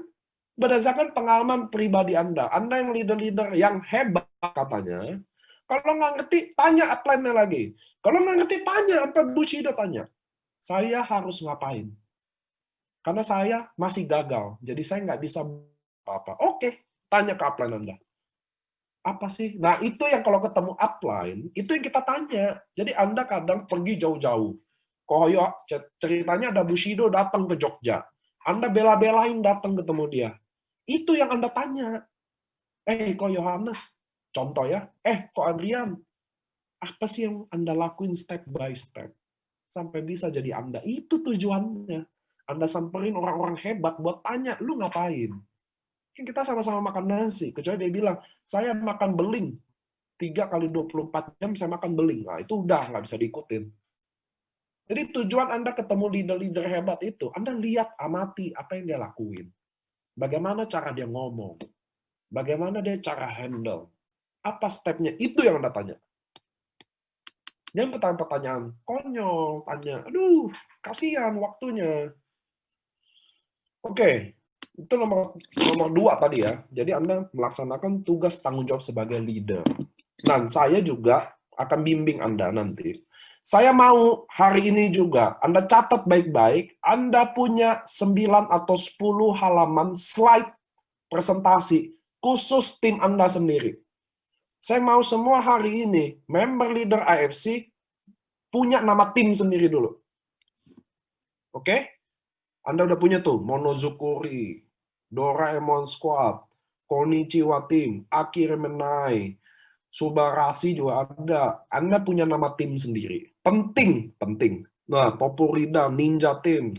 Berdasarkan pengalaman pribadi Anda. Anda yang leader-leader yang hebat katanya. Kalau nggak ngerti, tanya upline-nya lagi. Kalau nggak ngerti, tanya. Sampai Bushido tanya. Saya harus ngapain? Karena saya masih gagal. Jadi saya nggak bisa apa-apa. Oke, tanya ke upline Anda. Apa sih? Nah, itu yang kalau ketemu upline, itu yang kita tanya. Jadi Anda kadang pergi jauh-jauh. Koyo ceritanya ada Bushido datang ke Jogja. Anda bela-belain datang ketemu dia. Itu yang Anda tanya. Kok Yohanes? Contoh ya. Kok Adrian? Apa sih yang Anda lakuin step by step? Sampai bisa jadi Anda. Itu tujuannya. Anda samperin orang-orang hebat buat tanya, lu ngapain? Kan kita sama-sama makan nasi. Kecuali dia bilang, saya makan beling. 3 kali 24 jam saya makan beling. Nah, itu udah nggak bisa diikutin. Jadi tujuan Anda ketemu leader-leader hebat itu, Anda lihat, amati apa yang dia lakuin. Bagaimana cara dia ngomong. Bagaimana dia cara handle. Apa stepnya. Itu yang Anda tanya. Yang pertanyaan konyol, tanya, aduh, kasihan waktunya. Oke, itu nomor 2 tadi ya. Jadi Anda melaksanakan tugas tanggung jawab sebagai leader. Dan saya juga akan bimbing Anda nanti. Saya mau hari ini juga, Anda catat baik-baik, Anda punya 9 atau 10 halaman slide presentasi khusus tim Anda sendiri. Saya mau semua hari ini, member leader AFC punya nama tim sendiri dulu. Oke? Anda udah punya tuh, Monozukuri, Doraemon Squad, Konichiwa Team, Akira Menai, Subarashi juga ada. Anda punya nama tim sendiri. Penting, penting. Nah, Toporida, Ninja Team,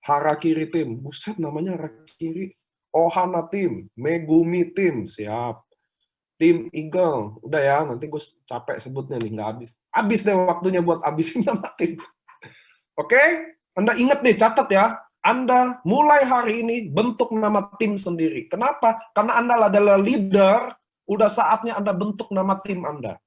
Harakiri Team. Buset namanya Harakiri. Ohana Team, Megumi Team, siap. Tim Eagle, udah ya, nanti gue capek sebutnya nih, nggak habis. Habis deh waktunya buat habisin nama tim. Oke? Anda ingat nih, catat ya. Anda mulai hari ini bentuk nama tim sendiri. Kenapa? Karena Anda adalah leader, udah saatnya Anda bentuk nama tim Anda.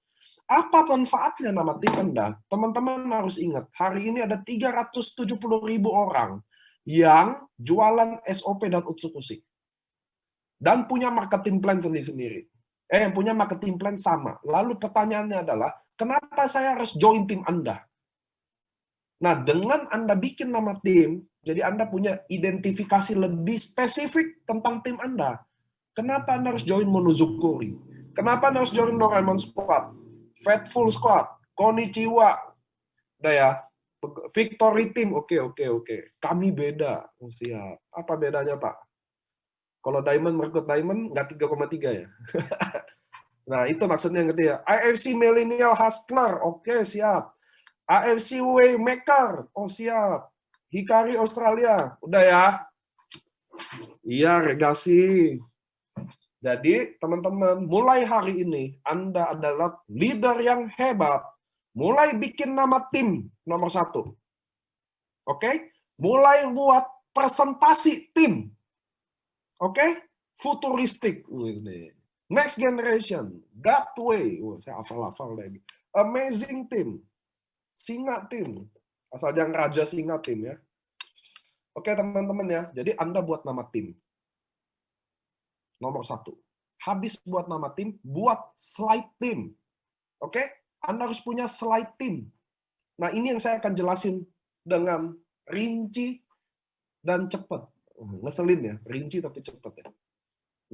Apa manfaatnya nama tim Anda? Teman-teman harus ingat, hari ini ada 370.000 orang yang jualan SOP dan Utsukushi. Dan punya marketing plan sendiri-sendiri. Yang punya marketing plan sama. Lalu pertanyaannya adalah, kenapa saya harus join tim Anda? Nah, dengan Anda bikin nama tim, jadi Anda punya identifikasi lebih spesifik tentang tim Anda. Kenapa Anda harus join Monozukuri? Kenapa Anda harus join Doraemon Squad? Faithful Squad, Konnichiwa. Udah ya. Victory Team, oke. Kami beda. Oh, siap. Apa bedanya, Pak? Kalau Diamond merekrut Diamond, nggak 3,3 ya? Nah, itu maksudnya yang ketiga. AFC Millennial Hustler, oke, siap. AFC Waymaker, oh siap. Hikari Australia, udah ya? Iya, Regasi. Jadi, teman-teman, mulai hari ini, Anda adalah leader yang hebat. Mulai bikin nama tim nomor 1. Oke? Mulai buat presentasi tim. Oke? Futuristik. Next generation. That way. Saya hafal-hafal lagi. Amazing team. Singa tim. Asal jangan raja singa tim ya. Oke, teman-teman ya. Jadi Anda buat nama tim. Nomor 1. Habis buat nama tim, buat slide tim. Oke? Anda harus punya slide tim. Nah, ini yang saya akan jelasin dengan rinci dan cepat. Ngeselin ya, rinci tapi cepat ya.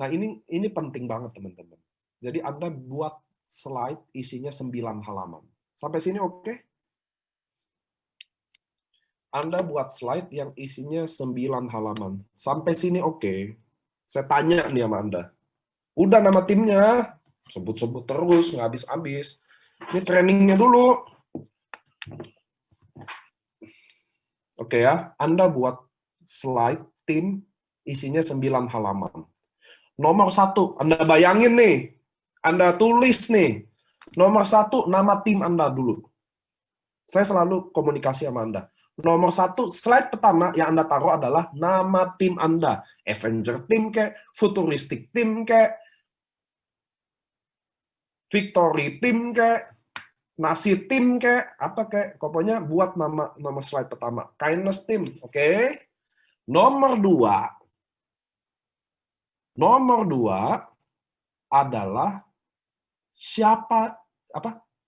Nah, ini penting banget, teman-teman. Jadi Anda buat slide isinya 9 halaman. Sampai sini oke? Anda buat slide yang isinya 9 halaman. Sampai sini oke? Saya tanya nih sama Anda. Udah nama timnya, sebut-sebut terus, nggak habis-habis. Ini trainingnya dulu. Oke ya, Anda buat slide tim isinya 9 halaman. Nomor 1, Anda bayangin nih, Anda tulis nih, nomor 1 nama tim Anda dulu. Saya selalu komunikasi sama Anda. Nomor 1, slide pertama yang Anda taruh adalah nama tim Anda. Avenger Team kayak, Futuristic Team kayak, Victory Team kayak, Nasi Team kayak, apa kayak, pokoknya buat nama slide pertama. Kindness Team, oke? Nomor 2 adalah siapa,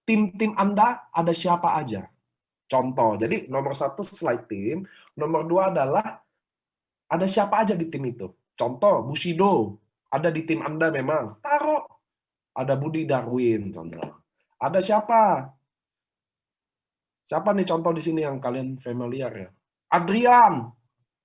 tim-tim Anda ada siapa aja. Contoh, jadi nomor 1 slide tim, nomor 2 adalah ada siapa aja di tim itu. Contoh, Bushido, ada di tim Anda memang. Taruh. Ada Budi Darwin, contoh. Ada siapa? Siapa nih contoh di sini yang kalian familiar ya? Adrian.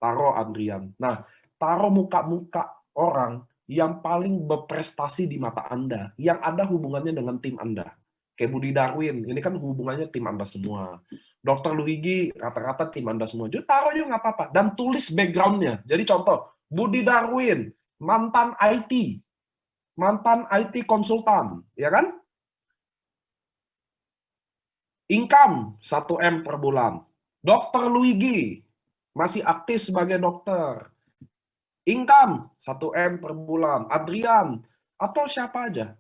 Taruh Adrian. Nah, taruh muka-muka orang yang paling berprestasi di mata Anda, yang ada hubungannya dengan tim Anda. Kayak Budi Darwin, ini kan hubungannya tim Anda semua. Dr. Luigi, rata-rata tim Anda semua. Jadi taruh juga nggak apa-apa. Dan tulis background-nya. Jadi contoh, Budi Darwin, mantan IT konsultan, ya kan? Income 1 M per bulan. Dr. Luigi, masih aktif sebagai dokter. Income 1 M per bulan. Adrian, atau siapa aja.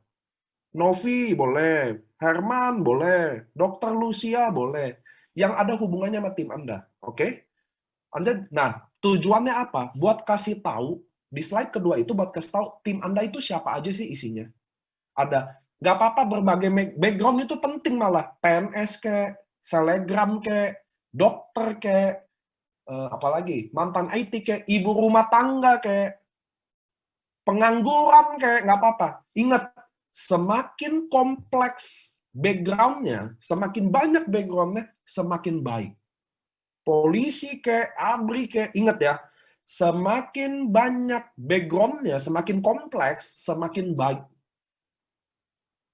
Novi boleh, Herman boleh, Dr. Lucia boleh. Yang ada hubungannya sama tim Anda, oke? Nah, tujuannya apa? Buat kasih tahu, di slide kedua itu buat kasih tahu tim Anda itu siapa aja sih isinya. Ada, nggak apa-apa berbagai background itu penting malah. PNS kayak, selegram kayak, dokter kayak, apalagi mantan IT kayak, ibu rumah tangga kayak, pengangguran kayak, nggak apa-apa. Ingat, semakin kompleks background-nya, semakin banyak background-nya, semakin baik. Polisi kayak, ABRI kayak, ingat ya, semakin banyak background-nya, semakin kompleks, semakin baik.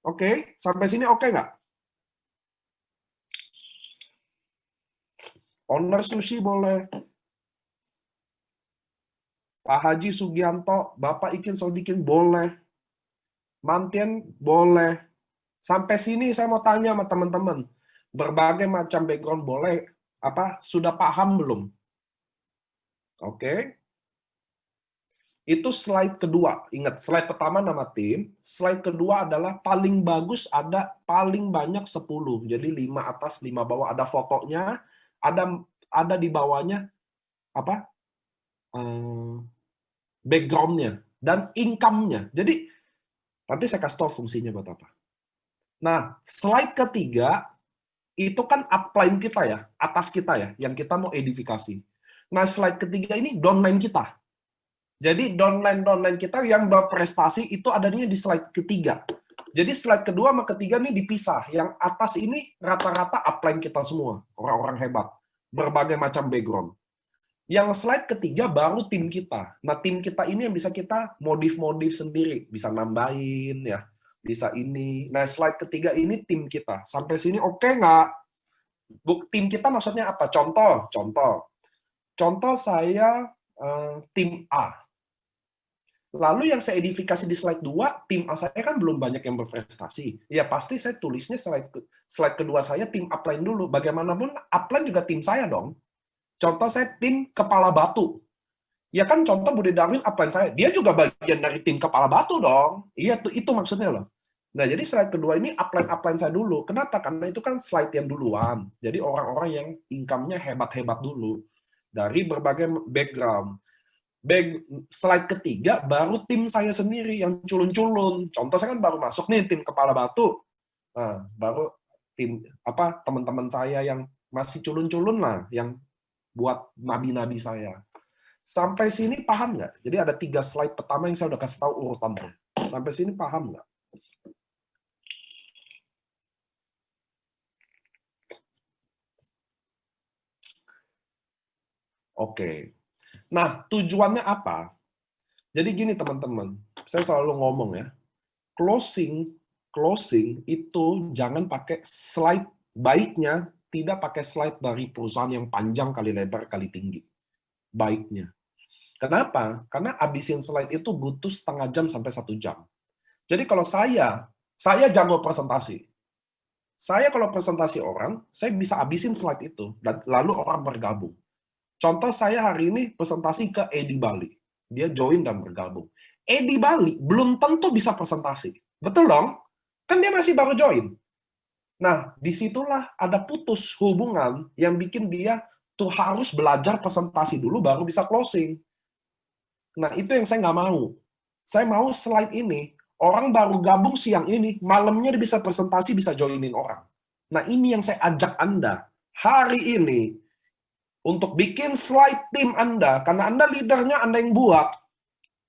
Oke, sampai sini oke nggak? Owner sushi boleh. Pak Haji Sugianto, Bapak Ikin Sodikin boleh. Mantian boleh. Sampai sini saya mau tanya sama teman-teman. Berbagai macam background boleh. Sudah paham belum? Oke. Itu slide kedua. Ingat, slide pertama nama tim. Slide kedua adalah paling bagus ada paling banyak 10. Jadi 5 atas, 5 bawah. Ada fotonya. Ada di bawahnya background-nya dan income-nya. Jadi nanti saya kasih tahu fungsinya buat apa. Nah, slide ketiga itu kan upline kita ya, atas kita ya, yang kita mau edifikasi. Nah, slide ketiga ini downline kita. Jadi downline kita yang berprestasi itu adanya di slide ketiga. Jadi slide kedua sama ketiga nih dipisah. Yang atas ini rata-rata upline kita semua, orang-orang hebat, berbagai macam background. Yang slide ketiga baru tim kita. Nah, tim kita ini yang bisa kita modif-modif sendiri, bisa nambahin ya, bisa ini. Nah, slide ketiga ini tim kita. Sampai sini oke nggak? Tim kita maksudnya apa? Contoh saya tim A. Lalu yang saya edifikasi di slide 2, tim A saya kan belum banyak yang berprestasi. Ya pasti saya tulisnya slide kedua saya tim upline dulu. Bagaimanapun upline juga tim saya dong. Contoh saya tim kepala batu. Ya kan contoh Budi Darwin upline saya. Dia juga bagian dari tim kepala batu dong. Iya, itu maksudnya loh. Nah, jadi slide kedua ini upline saya dulu. Kenapa? Karena itu kan slide yang duluan. Jadi orang-orang yang income-nya hebat-hebat dulu. Dari berbagai background. Slide ketiga baru tim saya sendiri yang culun-culun. Contoh saya kan baru masuk nih tim kepala batu. Nah, baru tim teman-teman saya yang masih culun-culun lah yang buat nabi-nabi saya. Sampai sini paham nggak? Jadi ada 3 slide pertama yang saya udah kasih tahu urutannya. Sampai sini paham nggak? Oke. Nah, tujuannya apa? Jadi gini teman-teman, saya selalu ngomong ya, closing itu jangan pakai slide, baiknya tidak pakai slide dari perusahaan yang panjang kali lebar kali tinggi. Baiknya. Kenapa? Karena abisin slide itu butuh setengah jam sampai 1 jam. Jadi kalau saya jago presentasi. Saya kalau presentasi orang, saya bisa abisin slide itu, dan lalu orang bergabung. Contoh saya hari ini presentasi ke Edi Bali. Dia join dan bergabung. Edi Bali belum tentu bisa presentasi. Betul dong? Kan dia masih baru join. Nah, disitulah ada putus hubungan yang bikin dia tuh harus belajar presentasi dulu baru bisa closing. Nah, itu yang saya nggak mau. Saya mau slide ini, orang baru gabung siang ini, malamnya dia bisa presentasi, bisa joinin orang. Nah, ini yang saya ajak Anda. Hari ini, untuk bikin slide tim Anda, karena Anda leadernya Anda yang buat.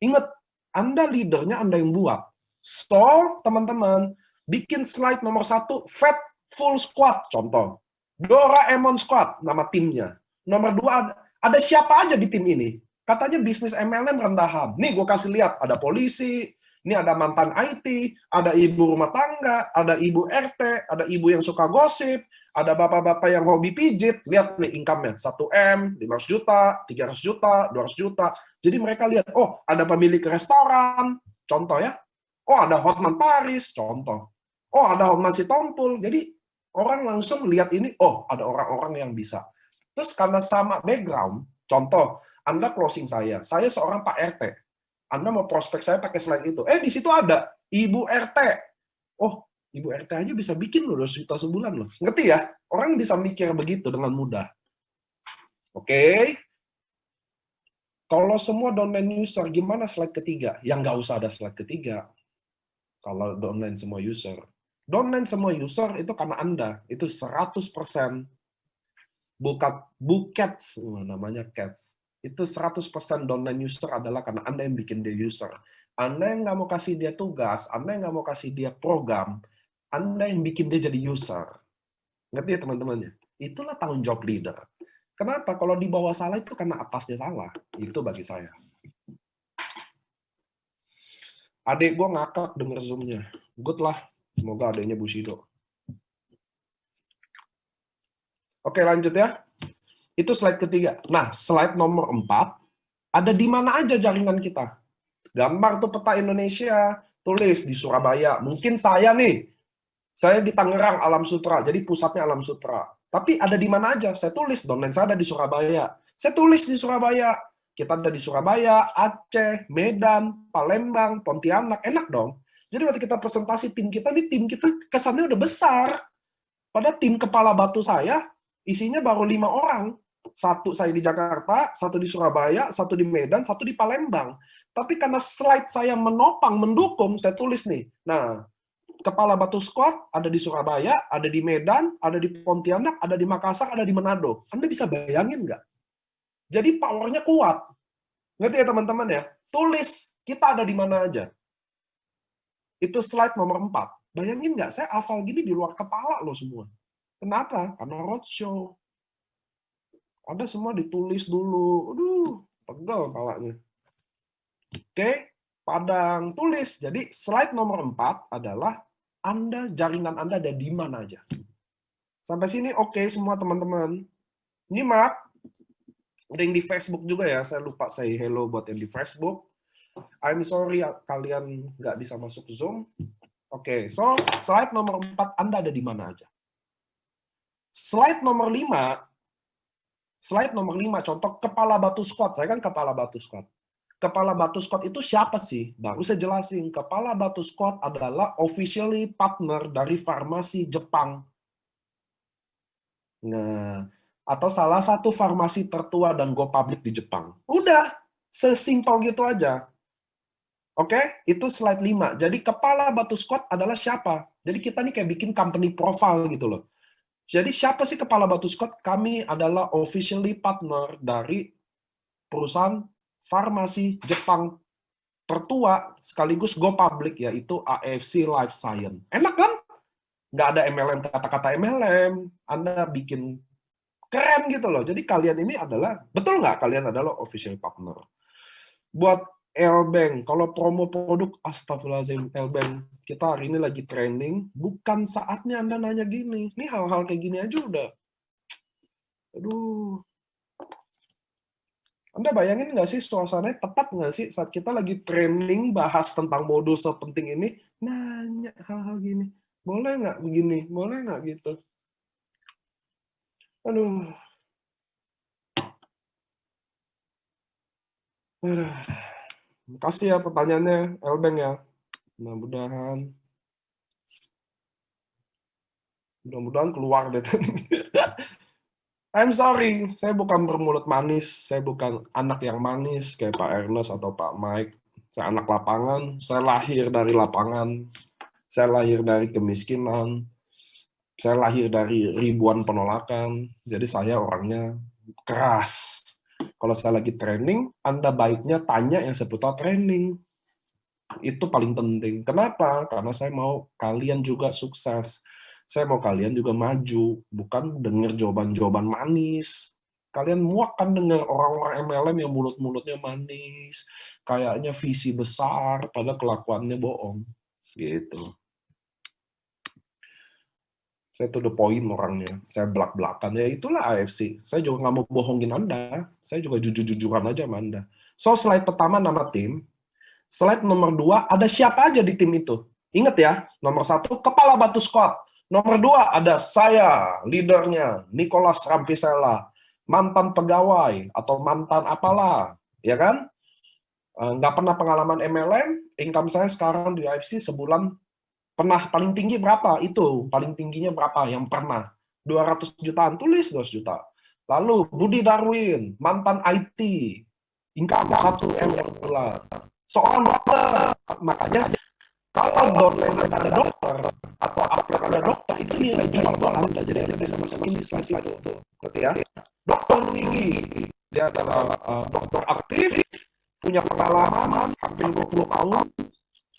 Ingat, Anda leadernya Anda yang buat. So, teman-teman, bikin slide nomor 1, Fat Full Squad, contoh. Doraemon Squad, nama timnya. Nomor 2, ada siapa aja di tim ini? Katanya bisnis MLM rendahan. Nih, gue kasih lihat, ada polisi, ini ada mantan IT, ada ibu rumah tangga, ada ibu RT, ada ibu yang suka gosip, ada bapak-bapak yang hobi pijit. Lihat nih income-nya, 1M, 500 juta, 300 juta, 200 juta. Jadi mereka lihat, oh ada pemilik restoran, contoh ya. Oh ada Hotman Paris, contoh. Oh ada Hotman Sitompul. Jadi orang langsung lihat ini, oh ada orang-orang yang bisa. Terus karena sama background, contoh, Anda closing saya seorang Pak RT. Anda mau prospek saya pakai slide itu. Di situ ada Ibu RT. Oh, Ibu RT aja bisa bikin loh 2 juta sebulan loh. Ngerti ya? Orang bisa mikir begitu dengan mudah. Oke. Kalau semua downline user, gimana slide ketiga? Yang nggak usah ada slide ketiga. Kalau downline semua user. Downline semua user itu karena Anda. Itu 100% Cats, namanya Cats. Itu 100% downline user adalah karena Anda yang bikin dia user. Anda yang nggak mau kasih dia tugas, Anda yang nggak mau kasih dia program, Anda yang bikin dia jadi user. Ngerti ya teman-temannya? Itulah tanggung jawab leader. Kenapa? Kalau di bawah salah itu karena atasnya salah. Itu bagi saya. Adik gue ngakak denger Zoom-nya. Good lah. Semoga adiknya Bushido. Oke, lanjut ya. Itu slide ketiga. Nah, slide nomor 4, ada di mana aja jaringan kita. Gambar tuh peta Indonesia, tulis di Surabaya. Mungkin saya nih, saya di Tangerang, Alam Sutra, jadi pusatnya Alam Sutra. Tapi ada di mana aja, saya tulis, domain saya ada di Surabaya. Saya tulis di Surabaya. Kita ada di Surabaya, Aceh, Medan, Palembang, Pontianak, enak dong. Jadi waktu kita presentasi tim kita, nih tim kita kesannya udah besar. Pada tim kepala batu saya, isinya baru 5 orang. Satu saya di Jakarta, satu di Surabaya, satu di Medan, satu di Palembang. Tapi karena slide saya menopang, mendukung, saya tulis nih. Nah, Kepala Batu Squad ada di Surabaya, ada di Medan, ada di Pontianak, ada di Makassar, ada di Manado. Anda bisa bayangin nggak? Jadi powernya kuat. Ngerti ya teman-teman ya? Tulis, kita ada di mana aja. Itu slide nomor 4. Bayangin nggak, saya hafal gini di luar kepala loh semua. Kenapa? Karena roadshow. Ada semua ditulis dulu. Aduh, pegel kepalanya. Oke, padang tulis. Jadi slide nomor 4 adalah jaringan Anda ada di mana aja. Sampai sini oke semua teman-teman. Ini Mark, ada yang di Facebook juga ya, saya lupa say hello buat yang di Facebook. I'm sorry kalian nggak bisa masuk Zoom. Oke, so slide nomor 4 Anda ada di mana aja. Slide nomor 5, contoh kepala batu squat. Saya kan kepala batu squat. Kepala batu squat itu siapa sih? Baru saya jelasin. Kepala batu squat adalah officially partner dari farmasi Jepang. Nah, atau salah satu farmasi tertua dan go public di Jepang. Udah, sesimpel gitu aja. Oke, itu slide 5. Jadi kepala batu squat adalah siapa? Jadi kita nih kayak bikin company profile gitu loh. Jadi siapa sih kepala batu squat? Kami adalah officially partner dari perusahaan farmasi Jepang tertua sekaligus go public, yaitu AFC Life Science. Enak kan? Nggak ada MLM, kata-kata MLM. Anda bikin keren gitu loh. Jadi kalian ini adalah, betul nggak kalian adalah official partner? Buat L-Bank, kalau promo produk, astagfirullahaladzim, L-Bank, kita hari ini lagi training, bukan saatnya Anda nanya gini. Ini hal-hal kayak gini aja udah. Aduh. Anda bayangin nggak sih suasananya tepat nggak sih saat kita lagi training bahas tentang modul sepenting ini, nanya hal-hal gini. Boleh nggak begini? Boleh nggak gitu? Aduh. Makasih ya pertanyaannya, Elbeng ya. Mudah-mudahan keluar deh. I'm sorry, saya bukan bermulut manis, saya bukan anak yang manis kayak Pak Ernest atau Pak Mike. Saya anak lapangan, saya lahir dari lapangan, saya lahir dari kemiskinan, saya lahir dari ribuan penolakan, jadi saya orangnya keras. Kalau saya lagi training, Anda baiknya tanya yang seputar training. Itu paling penting. Kenapa? Karena saya mau kalian juga sukses. Saya mau kalian juga maju, bukan dengar jawaban-jawaban manis. Kalian muak kan dengar orang-orang MLM yang mulut-mulutnya manis, kayaknya visi besar, padahal kelakuannya bohong. Gitu. Saya to the point orangnya. Saya belak-belakan. Ya itulah AFC. Saya juga nggak mau bohongin Anda. Saya juga jujur-jujuran aja sama Anda. So, slide pertama nama tim. Slide nomor 2, ada siapa aja di tim itu? Ingat ya, nomor 1, kepala batu squad. Nomor 2, ada saya, leadernya, Nicholas Rampisella, mantan pegawai, atau mantan apalah, ya kan? Nggak pernah pengalaman MLM, income saya sekarang di AFC sebulan, pernah paling tinggi berapa? Itu, paling tingginya berapa yang pernah? 200 jutaan, tulis 200 juta. Lalu, Budi Darwin, mantan IT, income 1 M per bulan. Seorang dokter, makanya kalau downline Anda ada dokter atau upload ada dokter, itu nilai jual Anda, jadi Anda bisa masukin di slide itu. Berarti ya, dokter Wigi, dia adalah dokter aktif, punya pengalaman hampir 20 tahun,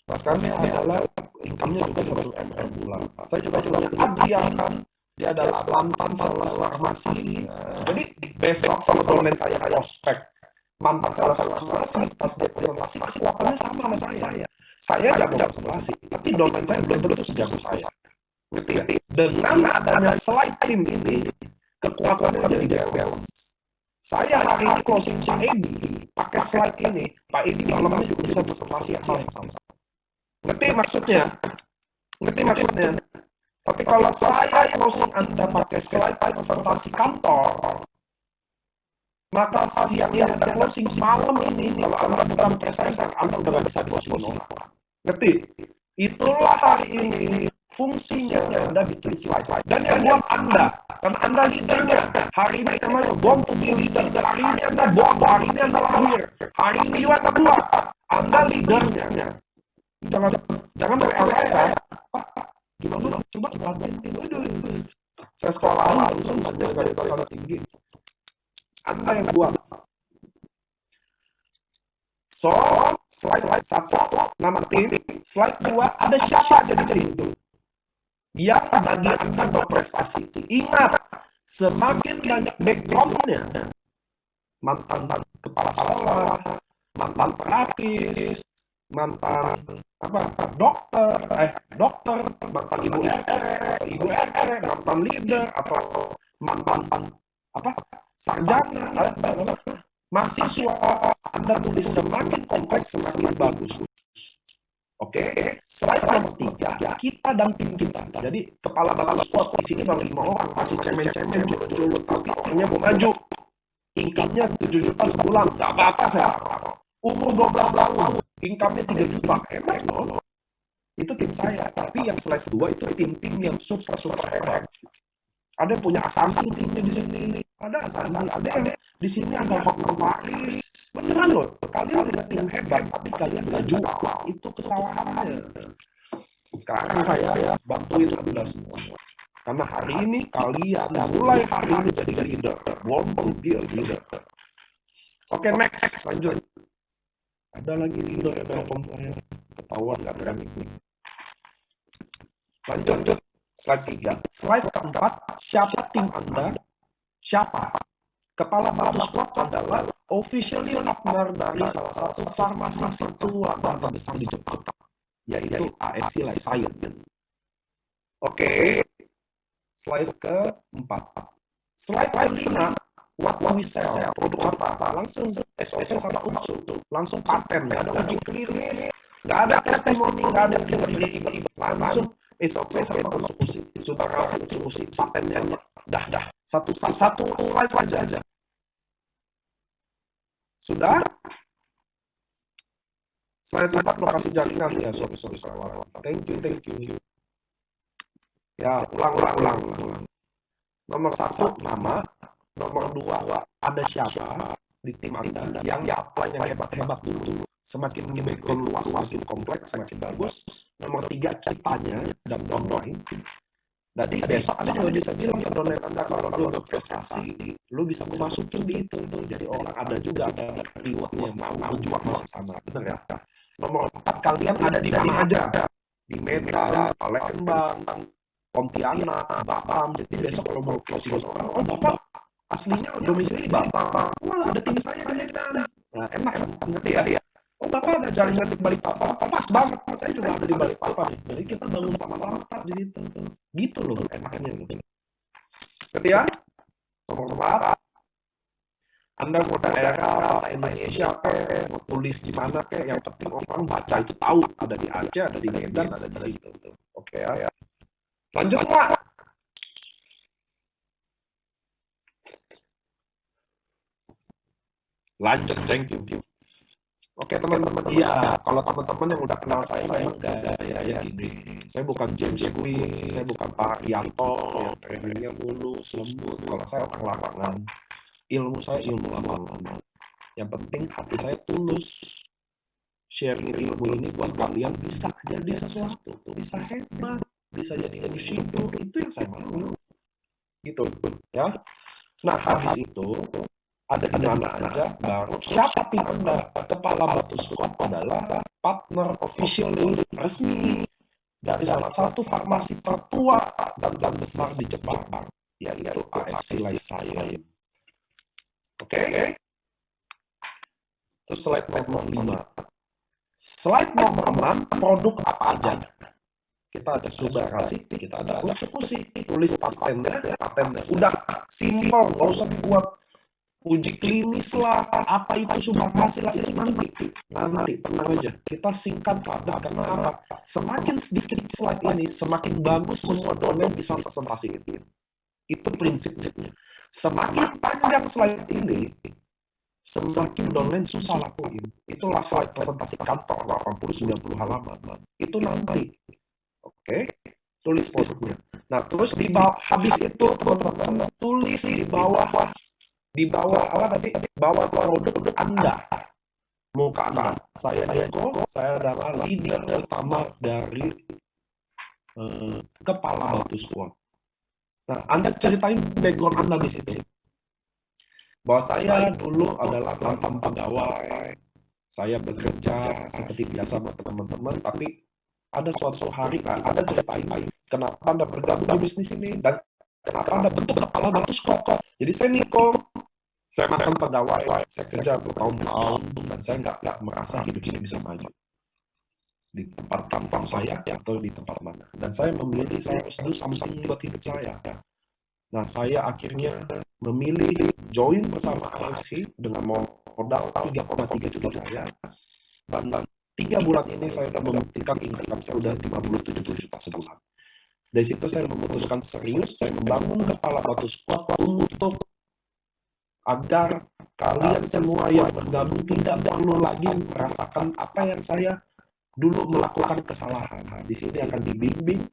bahkan dia adalah income-nya juga 1 M per bulan. Saya juga punya Adrian, dia adalah mantan sales farmasi. Jadi besok kalau downline saya prospek mantan sales farmasi, pas dia presentasi kekuatannya sama saya. Saya jago presentasi, tapi domain saya belum tentu sejago saya. Ngerti? Dengan adanya slide tim ini, kekuatannya jadi jelas. Saya hari ini closing Pak Edi, pakai slide ini, Pak Edi malamnya juga bisa presentasi yang sama. Ngerti maksudnya? Tapi kalau saya closing Anda pakai slide presentasi kantor, maka siangnya Anda closing malam ini, kalau Anda bukan presenter, Anda udah nggak bisa closing. Ngerti? Itulah hari ini fungsinya Anda bikin slide. Dan yang buat Anda, karena Anda leadernya, hari ini namanya born to be leader, hari ini Anda born, hari ini Anda lahir, hari ini Anda buat, Anda leadernya. Jangan WA saya, Pak, gimana? Coba saya sekolah langsung saja dari tinggi. Anda yang buat. So, Slide 1, nama tim. Slide 2, ada siapa jadi tim yang bagi Anda berprestasi. Ingat, semakin banyak background-nya, mantan kepala sekolah, mantan terapis, mantan dokter, mantan ibu RT, mantan leader, atau mantan sarjana, mahasiswa. Anda tulis semakin kompleks, semakin bagus. Oke, slide nomor 3, kita dan tim kita. Jadi kepala bagus squad di sini baru 5 orang, masih cemen-cemen, jodoh-jodoh, tapi timnya mau maju. Income-nya 7 juta sebulan, nggak apa-apa saya. Umur 12 tahun, income-nya 3 juta, hebat loh. Itu tim saya. Tapi yang slide 2 itu tim-tim yang super hebat. Ada yang punya asansi timnya di sini. Ada asansi, ada yang di sini ada Paris. Beneran loh, kalian punya tim hebat, tapi kalian nggak jual. Itu kesalahannya. Sekarang saya bantuin Anda semua. Karena hari ini kalian mulai hari ini jadi leader. Walaupun dia leader. Oke, next. Lanjut. Ada lagi leader yang telepon saya. Ketahuan nggak berani. Lanjut. Slide 3. Slide keempat, siapa tim Anda? Siapa? Kepala Batu Squad adalah officially partner dari salah satu farmasi tertua dan terbesar di Jepang, yaitu AFC Life Science. Oke. Slide keempat. Slide kelima, what we sell, produk apa? Langsung SOP sama unsur, langsung paten, nggak ada uji klinis, nggak ada testimoni, nggak ada ribet-ribet, langsung SOP sama unsur, sudah kasih unsur, patennya, dah. Satu slide aja. Sudah? Slide 4 lokasi jaringan ya, sorry. Thank you. Ya, ulang. Nomor 1 nama, nomor 2 ada siapa di tim Anda yang hebat dulu. Semakin background luas, semakin kompleks, semakin bagus. Nomor 3 kitanya dan downline. Jadi besok Anda juga bisa bilang ke downline Anda kalau lu udah prestasi, lu bisa masukin di itu. Jadi orang ada juga ada rewardnya, mau jual masuk sana, benar ya? Nomor 4, kalian ada di mana aja? Di Medan, Palembang, Pontianak, Batam. Jadi besok kalau mau closing orang, oh Bapak aslinya domisili Batam. Wah, ada tim saya di Medan. Nah, enak kan? Ngerti ya? Oh Bapak ada jaringan di Balikpapan. Pas banget, saya juga ada di Balikpapan. Jadi kita bangun sama-sama start di situ. Gitu loh enaknya. Ngerti ya? Nomor 4. Anda mau daerah Indonesia mau tulis di mana yang penting orang baca itu tahu ada di Aceh, ada di Medan, ada di situ. Oke ya. Lanjut Pak. Lanjut, thank you. Oke teman-teman, iya kalau teman-teman yang udah kenal saya gaya gini. Saya bukan James Quick, saya bukan Pak Rianto yang trainingnya mulus, lembut. Kalau saya orang lapangan, ilmu saya ilmu lapangan. Yang penting hati saya tulus. Sharing ilmu ini buat kalian bisa jadi sesuatu, bisa hebat, bisa jadi individu. Itu yang saya mau. Gitu ya. Nah habis itu ada di mana aja, baru siapa tim Anda? Kepala Batu Squad adalah partner official resmi dari salah satu farmasi tertua dan besar di Jepang, yaitu AFC Life Science. Oke? Terus slide nomor 5. Slide nomor 6, produk apa aja? Kita ada subarasi, kita ada konsukusi, tulis patennya. Udah, simple, nggak usah dibuat uji klinis lah, apa itu subarasi lah, itu nanti tenang aja, kita singkat padat. Karena apa? Semakin sedikit slide ini, semakin bagus semua domain bisa presentasi itu prinsipnya. Semakin panjang slide ini, semakin domain susah lakuin. Itulah slide presentasi kantor 80-90 halaman. Itu nanti, oke? Tulis produknya. Nah terus di bawah, habis itu teman-teman tulis di bawah apa tadi? Bawah produk Anda. Muka Anda. Saya Eko, saya adalah leader utama dari Kepala Batu Squad. Nah, Anda ceritain background Anda di situ. Bahwa saya dulu adalah mantan pegawai. Saya bekerja seperti biasa buat teman-teman, tapi ada suatu hari, Anda ceritain kenapa Anda bergabung di bisnis ini, dan kenapa Anda bentuk kepala batu squad. Jadi saya Niko, saya makan pegawai, saya kerja bertahun-tahun, dan saya nggak merasa hidup saya bisa maju di tempat kantor saya atau di tempat mana. Dan saya memilih saya harus do something buat hidup saya. Nah, saya akhirnya memilih join bersama AFC dengan modal 3,3 juta saya. Dan 3 bulan ini saya sudah membuktikan income saya sudah 57 juta sebulan. Dari situ saya memutuskan serius, saya membangun kepala batu squad untuk agar kalian semua yang bergabung tidak perlu lagi merasakan apa yang saya dulu melakukan kesalahan. Di sini akan dibimbing.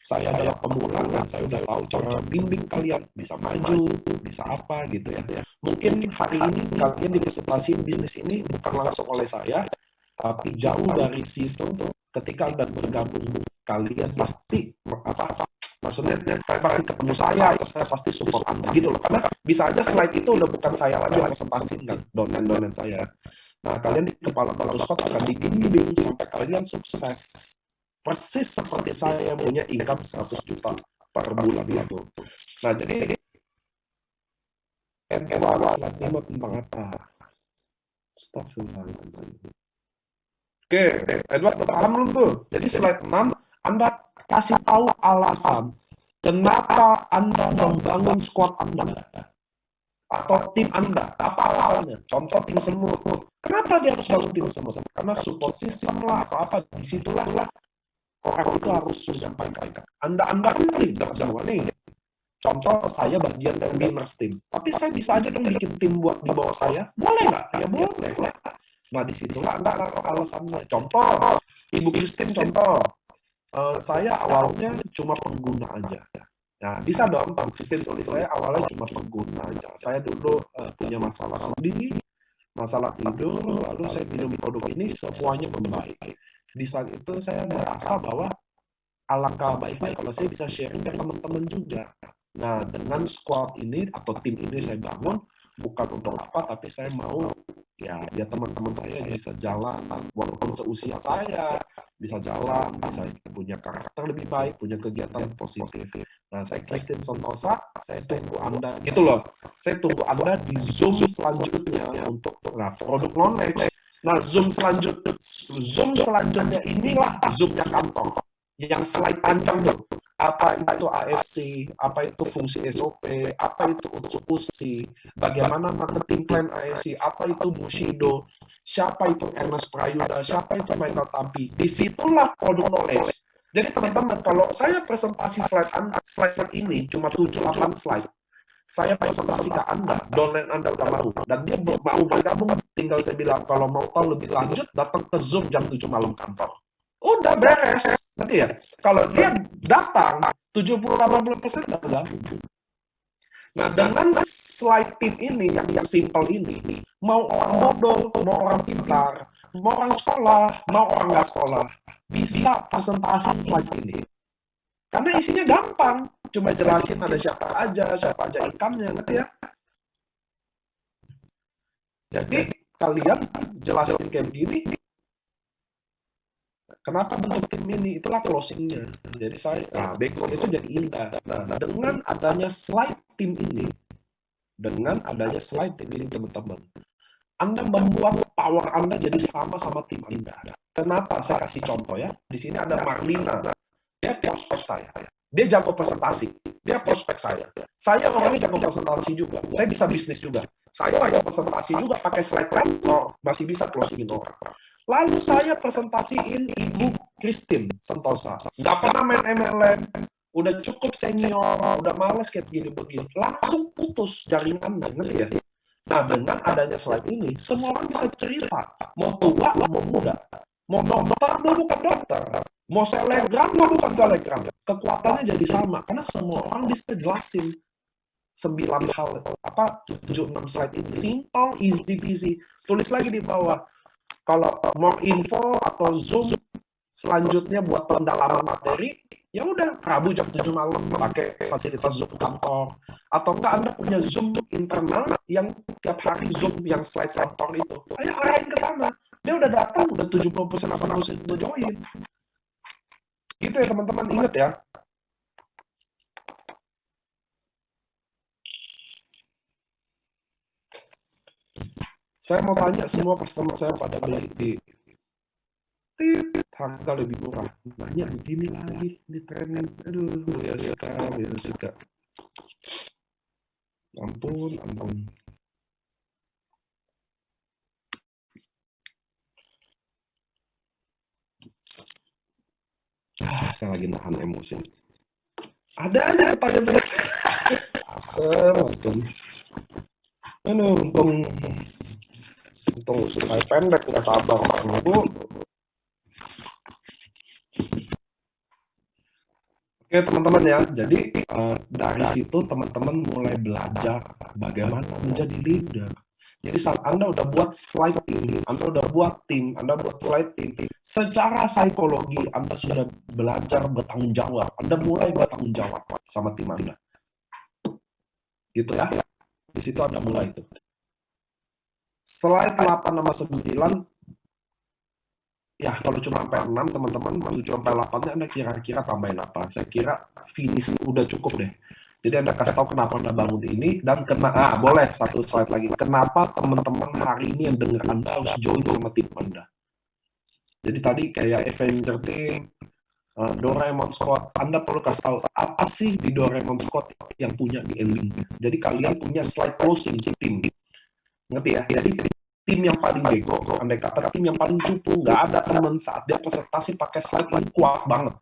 Saya adalah pemula dan saya sudah tahu cara bimbing kalian bisa maju, bisa apa gitu ya. Mungkin hari ini kalian dipresentasi bisnis ini bukan langsung oleh saya, tapi jauh dari situ ketika Anda bergabung kalian pasti maksudnya pasti ketemu saya atau saya pasti support Anda gitu loh. Karena bisa aja slide itu udah bukan saya lagi yang presentasiin kan, donen saya. Nah, kalian di kepala batu squad akan dibimbing sampai kalian sukses. Persis seperti saya yang punya income 100 juta per bulan itu. Nah, jadi Edward slide 5 tentang apa? Astagfirullahaladzim. Oke, Edward paham belum tuh? Jadi slide 6, Anda kasih tahu alasan kenapa Anda membangun squad Anda atau tim Anda. Apa alasannya? Contoh tim semut. Kenapa dia harus bangun tim semut? Karena support system lah atau apa, disitulah orang itu harus menyampaikan. Anda tidak semua nih. Contoh, saya bagian dari winners team. Tapi saya bisa aja dong bikin tim buat di bawah saya. Boleh nggak? Ya boleh. Nah, disitulah Anda alasannya. Contoh, Ibu Christine contoh. Saya awalnya cuma pengguna aja. Nah, bisa dong, Ibu Christine tulis saya awalnya cuma pengguna aja. Saya dulu punya masalah sendi, masalah tidur, lalu saya minum produk ini, semuanya membaik. Di saat itu saya merasa bahwa alangkah baiknya kalau saya bisa sharing ke teman-teman juga. Nah, dengan squad ini atau tim ini saya bangun bukan untuk apa, tapi saya mau ya biar teman-teman saya bisa jalan walaupun seusia saya, bisa jalan, bisa punya karakter lebih baik, punya kegiatan positif. Nah, saya Christine Santosa, saya tunggu Anda gitu loh. Saya tunggu Anda di Zoom selanjutnya untuk produk knowledge. Nah, Zoom selanjutnya inilah Zoom-nya kantor. Yang slide panjang tuh. Apa itu AFC, apa itu fungsi SOP, apa itu Utsukushi, bagaimana marketing plan AFC, apa itu Bushido, siapa itu Ernest Prayuda, siapa itu Michael Tampi. Disitulah produk knowledge. Jadi teman-teman, kalau saya presentasi slide ini cuma 7-8 slide, saya presentasi ke Anda, downline Anda udah mau, dan dia mau bergabung, tinggal saya bilang, kalau mau tahu lebih lanjut, datang ke Zoom jam 7 malam kantor. Udah beres, nanti ya. Kalau dia datang, 70-80% udah gabung. Nah, dengan slide tip ini, yang simple ini, mau orang bodoh, mau orang pintar, mau orang sekolah, mau orang nggak sekolah, bisa presentasi slide ini. Karena isinya gampang, cuma jelasin ada siapa aja income-nya, ngerti ya? Jadi, kalian jelasin kayak begini, kenapa bentuk tim ini? Itulah closing-nya. Jadi background itu jadi indah. Nah, dengan adanya slide tim ini, teman-teman, Anda membuat power Anda jadi sama tim Anda. Kenapa? Saya kasih contoh ya. Di sini ada Marlina. Dia prospek saya. Dia jago presentasi. Dia prospek saya. Saya orangnya jago presentasi juga. Saya bisa bisnis juga. Saya jago presentasi juga pakai slide kantor. Masih bisa closingin orang. Lalu saya presentasiin Ibu Christine Santosa. Nggak pernah main MLM. Udah cukup senior. Udah males kayak begini-begini. Langsung putus jaringannya. Ngerti ya? Nah, dengan adanya slide ini, semua orang bisa cerita. Mau tua, mau muda. Mau dokter, mau bukan dokter. Mau selegram, mau bukan selegram. Kekuatannya jadi sama. Karena semua orang bisa jelasin 9 hal. 7-6 slide ini. Simple, easy peasy. Tulis lagi di bawah. Kalau mau info atau Zoom selanjutnya buat pendalaman materi, ya udah Rabu jam 7 malam pakai fasilitas Zoom kantor. Atau enggak Anda punya Zoom internal yang tiap hari Zoom yang slide kantor itu. Ayo arahin ke sana. Dia udah datang, udah 70% 80% udah join. Gitu ya teman-teman, ingat ya. Saya mau tanya semua customer saya pada beli di harga lebih murah. Nanya begini lagi di training. Aduh, ya suka. Ampun, ampun. Saya lagi nahan emosi. Ada aja pertanyaan. Asem. Aduh, untung saya pendek, nggak sabar. Bu. Oke teman-teman ya, jadi dari situ teman-teman mulai belajar bagaimana menjadi leader. Jadi saat Anda udah buat slide ini, Anda udah buat tim, Anda buat slide ini, secara psikologi Anda sudah belajar bertanggung jawab. Anda mulai bertanggung jawab sama tim Anda. Gitu ya. Di situ Anda mulai itu. Slide 8 sama 9, ya kalau cuma sampai 6 teman-teman, 7 sampai 8-nya Anda kira-kira tambahin apa? Saya kira finish udah cukup deh. Jadi Anda kasih tahu kenapa Anda bangun ini, dan boleh satu slide lagi. Kenapa teman-teman hari ini yang dengar Anda harus join sama tim Anda. Jadi tadi kayak Avenger Team, Doraemon Squad, Anda perlu kasih tahu apa sih di Doraemon Squad yang punya di ending. Jadi kalian punya slide closing tim. Ngerti ya? Jadi tim yang paling bego, andai kata tim yang paling cupu, nggak ada teman saat dia presentasi pakai slide yang kuat banget.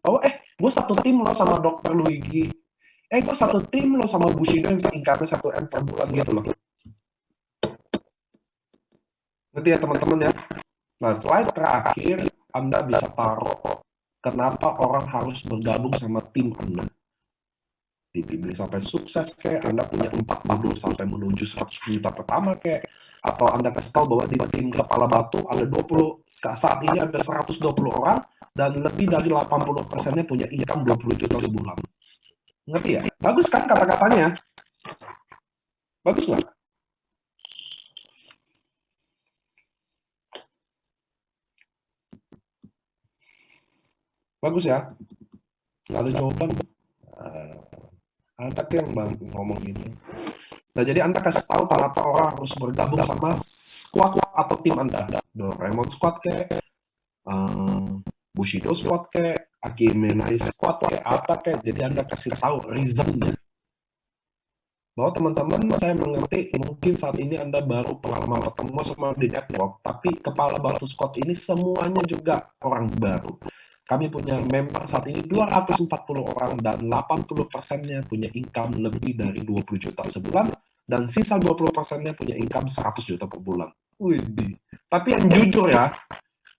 Oh, gue satu tim lo sama Dr. Luigi. Gue satu tim lo sama Bushido yang income-nya 1M per bulan gitu loh. Ngerti ya teman-teman ya? Nah, slide terakhir, Anda bisa taruh kenapa orang harus bergabung sama tim Anda. Di tim ini sampai sukses kayak Anda punya 40 sampai menuju 100 juta pertama kayak, atau Anda kasih tahu bahwa di tim Kepala Batu ada 20, saat ini ada 120 orang dan lebih dari 80%-nya punya income 20 juta sebulan. Ngerti ya? Bagus kan kata-katanya? Bagus nggak? Bagus ya? Nggak ada jawaban. Ada yang ngomong gitu. Nah, jadi Anda kasih tahu kenapa orang harus bergabung sama squad atau tim Anda. Doraemon Squad kayak, Bushido Squad kayak, Akimenai Squad kayak, apa kayak. Jadi Anda kasih tahu reason-nya. Bahwa teman-teman, saya mengerti mungkin saat ini Anda baru pengalaman ketemu sama di network, tapi Kepala Batu Squad ini semuanya juga orang baru. Kami punya member saat ini 240 orang dan 80%-nya punya income lebih dari 20 juta sebulan dan sisa 20%-nya punya income 100 juta per bulan. Widih. Tapi yang jujur ya,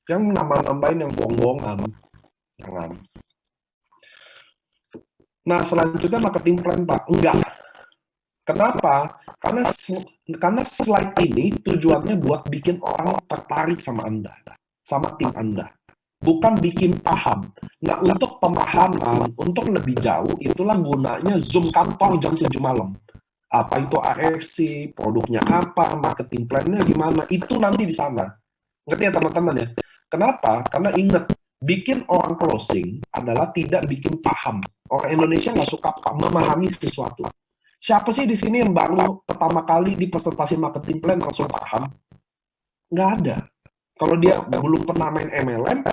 yang nambah-nambahin yang bohong-bohongan. Jangan. Nah, selanjutnya marketing plan, Pak. Enggak. Kenapa? Karena slide ini tujuannya buat bikin orang tertarik sama Anda, sama tim Anda. Bukan bikin paham. Nah, untuk pemahaman, untuk lebih jauh, itulah gunanya Zoom kantor jam 7 malam. Apa itu RFC, produknya apa, marketing plan-nya gimana, itu nanti di sana. Ngerti ya teman-teman ya? Kenapa? Karena ingat, bikin orang closing adalah tidak bikin paham. Orang Indonesia nggak suka memahami sesuatu. Siapa sih di sini yang baru pertama kali di presentasi marketing plan langsung paham? Nggak ada. Kalau dia belum pernah main MLM,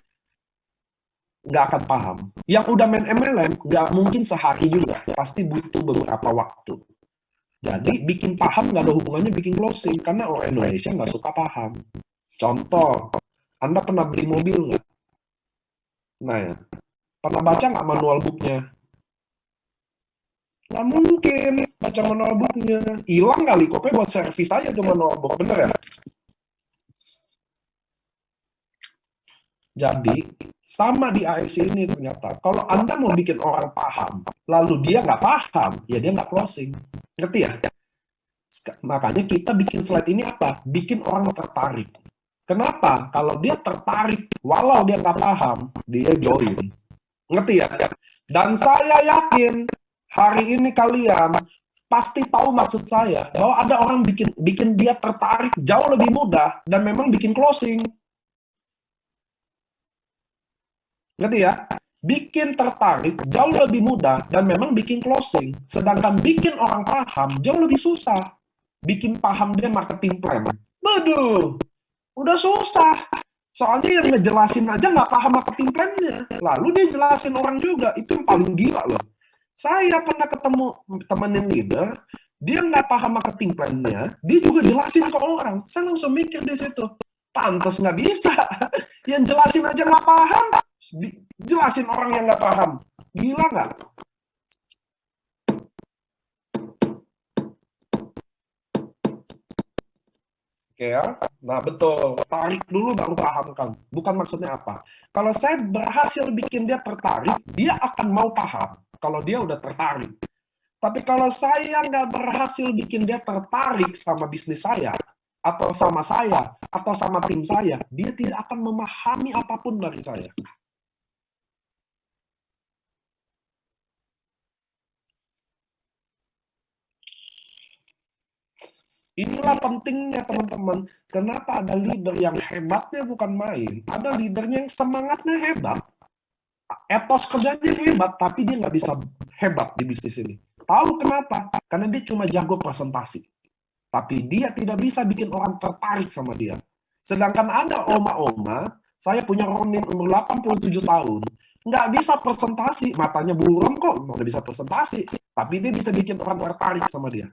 nggak akan paham. Yang udah main MLM, nggak mungkin sehari juga. Pasti butuh beberapa waktu. Jadi, bikin paham nggak ada hubungannya bikin closing. Karena orang Indonesia nggak suka paham. Contoh, Anda pernah beli mobil nggak? Nah ya, pernah baca nggak manual book-nya? Nggak mungkin baca manual book-nya. Hilang kali, kopnya buat servis aja tuh manual book. Bener ya? Jadi, sama di AFC ini ternyata, kalau Anda mau bikin orang paham, lalu dia nggak paham, ya dia nggak closing. Ngerti ya? Makanya kita bikin slide ini apa? Bikin orang tertarik. Kenapa? Kalau dia tertarik, walau dia nggak paham, dia join. Ngerti ya? Dan saya yakin, hari ini kalian pasti tahu maksud saya, bahwa ada orang bikin dia tertarik jauh lebih mudah, dan memang bikin closing. Ngerti ya? Bikin tertarik jauh lebih mudah dan memang bikin closing. Sedangkan bikin orang paham jauh lebih susah. Bikin paham dia marketing plan. Waduh, udah susah. Soalnya yang ngejelasin aja nggak paham marketing plan-nya. Lalu dia jelasin orang juga. Itu yang paling gila loh. Saya pernah ketemu temenin leader, dia nggak paham marketing plan-nya, dia juga jelasin ke orang. Saya langsung mikir di situ, pantas nggak bisa. Yang jelasin aja nggak paham, jelasin orang yang nggak paham. Gila nggak? Oke ya, nah betul. Tarik dulu baru pahamkan. Bukan maksudnya apa. Kalau saya berhasil bikin dia tertarik, dia akan mau paham. Kalau dia udah tertarik. Tapi kalau saya nggak berhasil bikin dia tertarik sama bisnis saya, atau sama saya, atau sama tim saya, dia tidak akan memahami apapun dari saya. Inilah pentingnya teman-teman. Kenapa ada leader yang hebatnya bukan main, ada leadernya yang semangatnya hebat, etos kerjanya hebat, tapi dia nggak bisa hebat di bisnis ini. Tahu kenapa? Karena dia cuma jago presentasi. Tapi dia tidak bisa bikin orang tertarik sama dia. Sedangkan ada oma-oma, saya punya Ronin umur 87 tahun, nggak bisa presentasi, matanya buram kok, nggak bisa presentasi, tapi dia bisa bikin orang tertarik sama dia.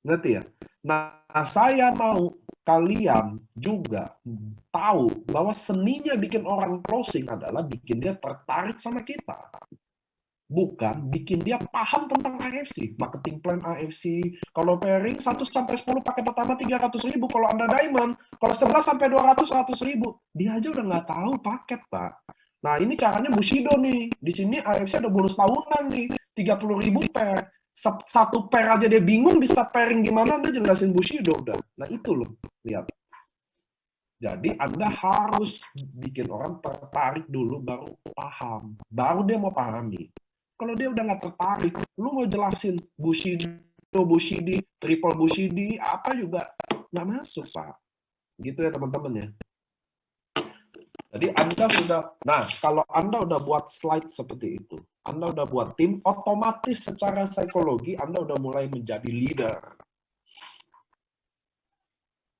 Ngerti ya? Nah, saya mau kalian juga tahu bahwa seninya bikin orang closing adalah bikin dia tertarik sama kita. Bukan bikin dia paham tentang AFC, marketing plan AFC. Kalau pairing 1-10 pakai pertama 300.000, kalau Anda diamond, kalau 11-200 100.000, dia aja udah nggak tahu paket, Pak. Nah, ini caranya Bushido nih. Di sini AFC ada bonus tahunan nih, 30.000 pair. Satu pair aja dia bingung bisa pairing gimana, Anda jelasin Bushido udah. Nah, itu loh, lihat. Jadi Anda harus bikin orang tertarik dulu baru paham. Baru dia mau pahami. Kalau dia udah nggak tertarik, lu mau jelasin Bushido, Bushidi, triple Bushidi, apa juga nggak masuk, Pak. Gitu ya teman-teman ya. Jadi Anda sudah, nah kalau Anda udah buat slide seperti itu, Anda udah buat tim, otomatis secara psikologi Anda udah mulai menjadi leader.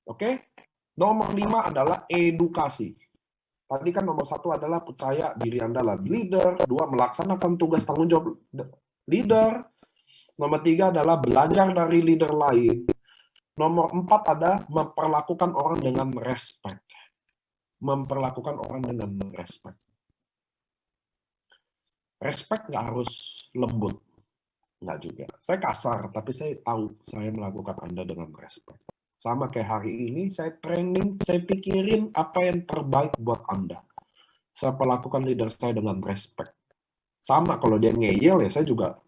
Oke? Nomor 5 adalah edukasi. Tadi kan nomor 1 adalah percaya diri Anda lah leader, 2 melaksanakan tugas tanggung jawab leader, nomor 3 adalah belajar dari leader lain, nomor 4 ada memperlakukan orang dengan respect. Memperlakukan orang dengan respect. Respect nggak harus lembut, nggak juga. Saya kasar, tapi saya tahu saya melakukan Anda dengan respect. Sama kayak hari ini, saya training, saya pikirin apa yang terbaik buat Anda. Saya perlakukan leader saya dengan respect. Sama kalau dia ngeyel, ya saya juga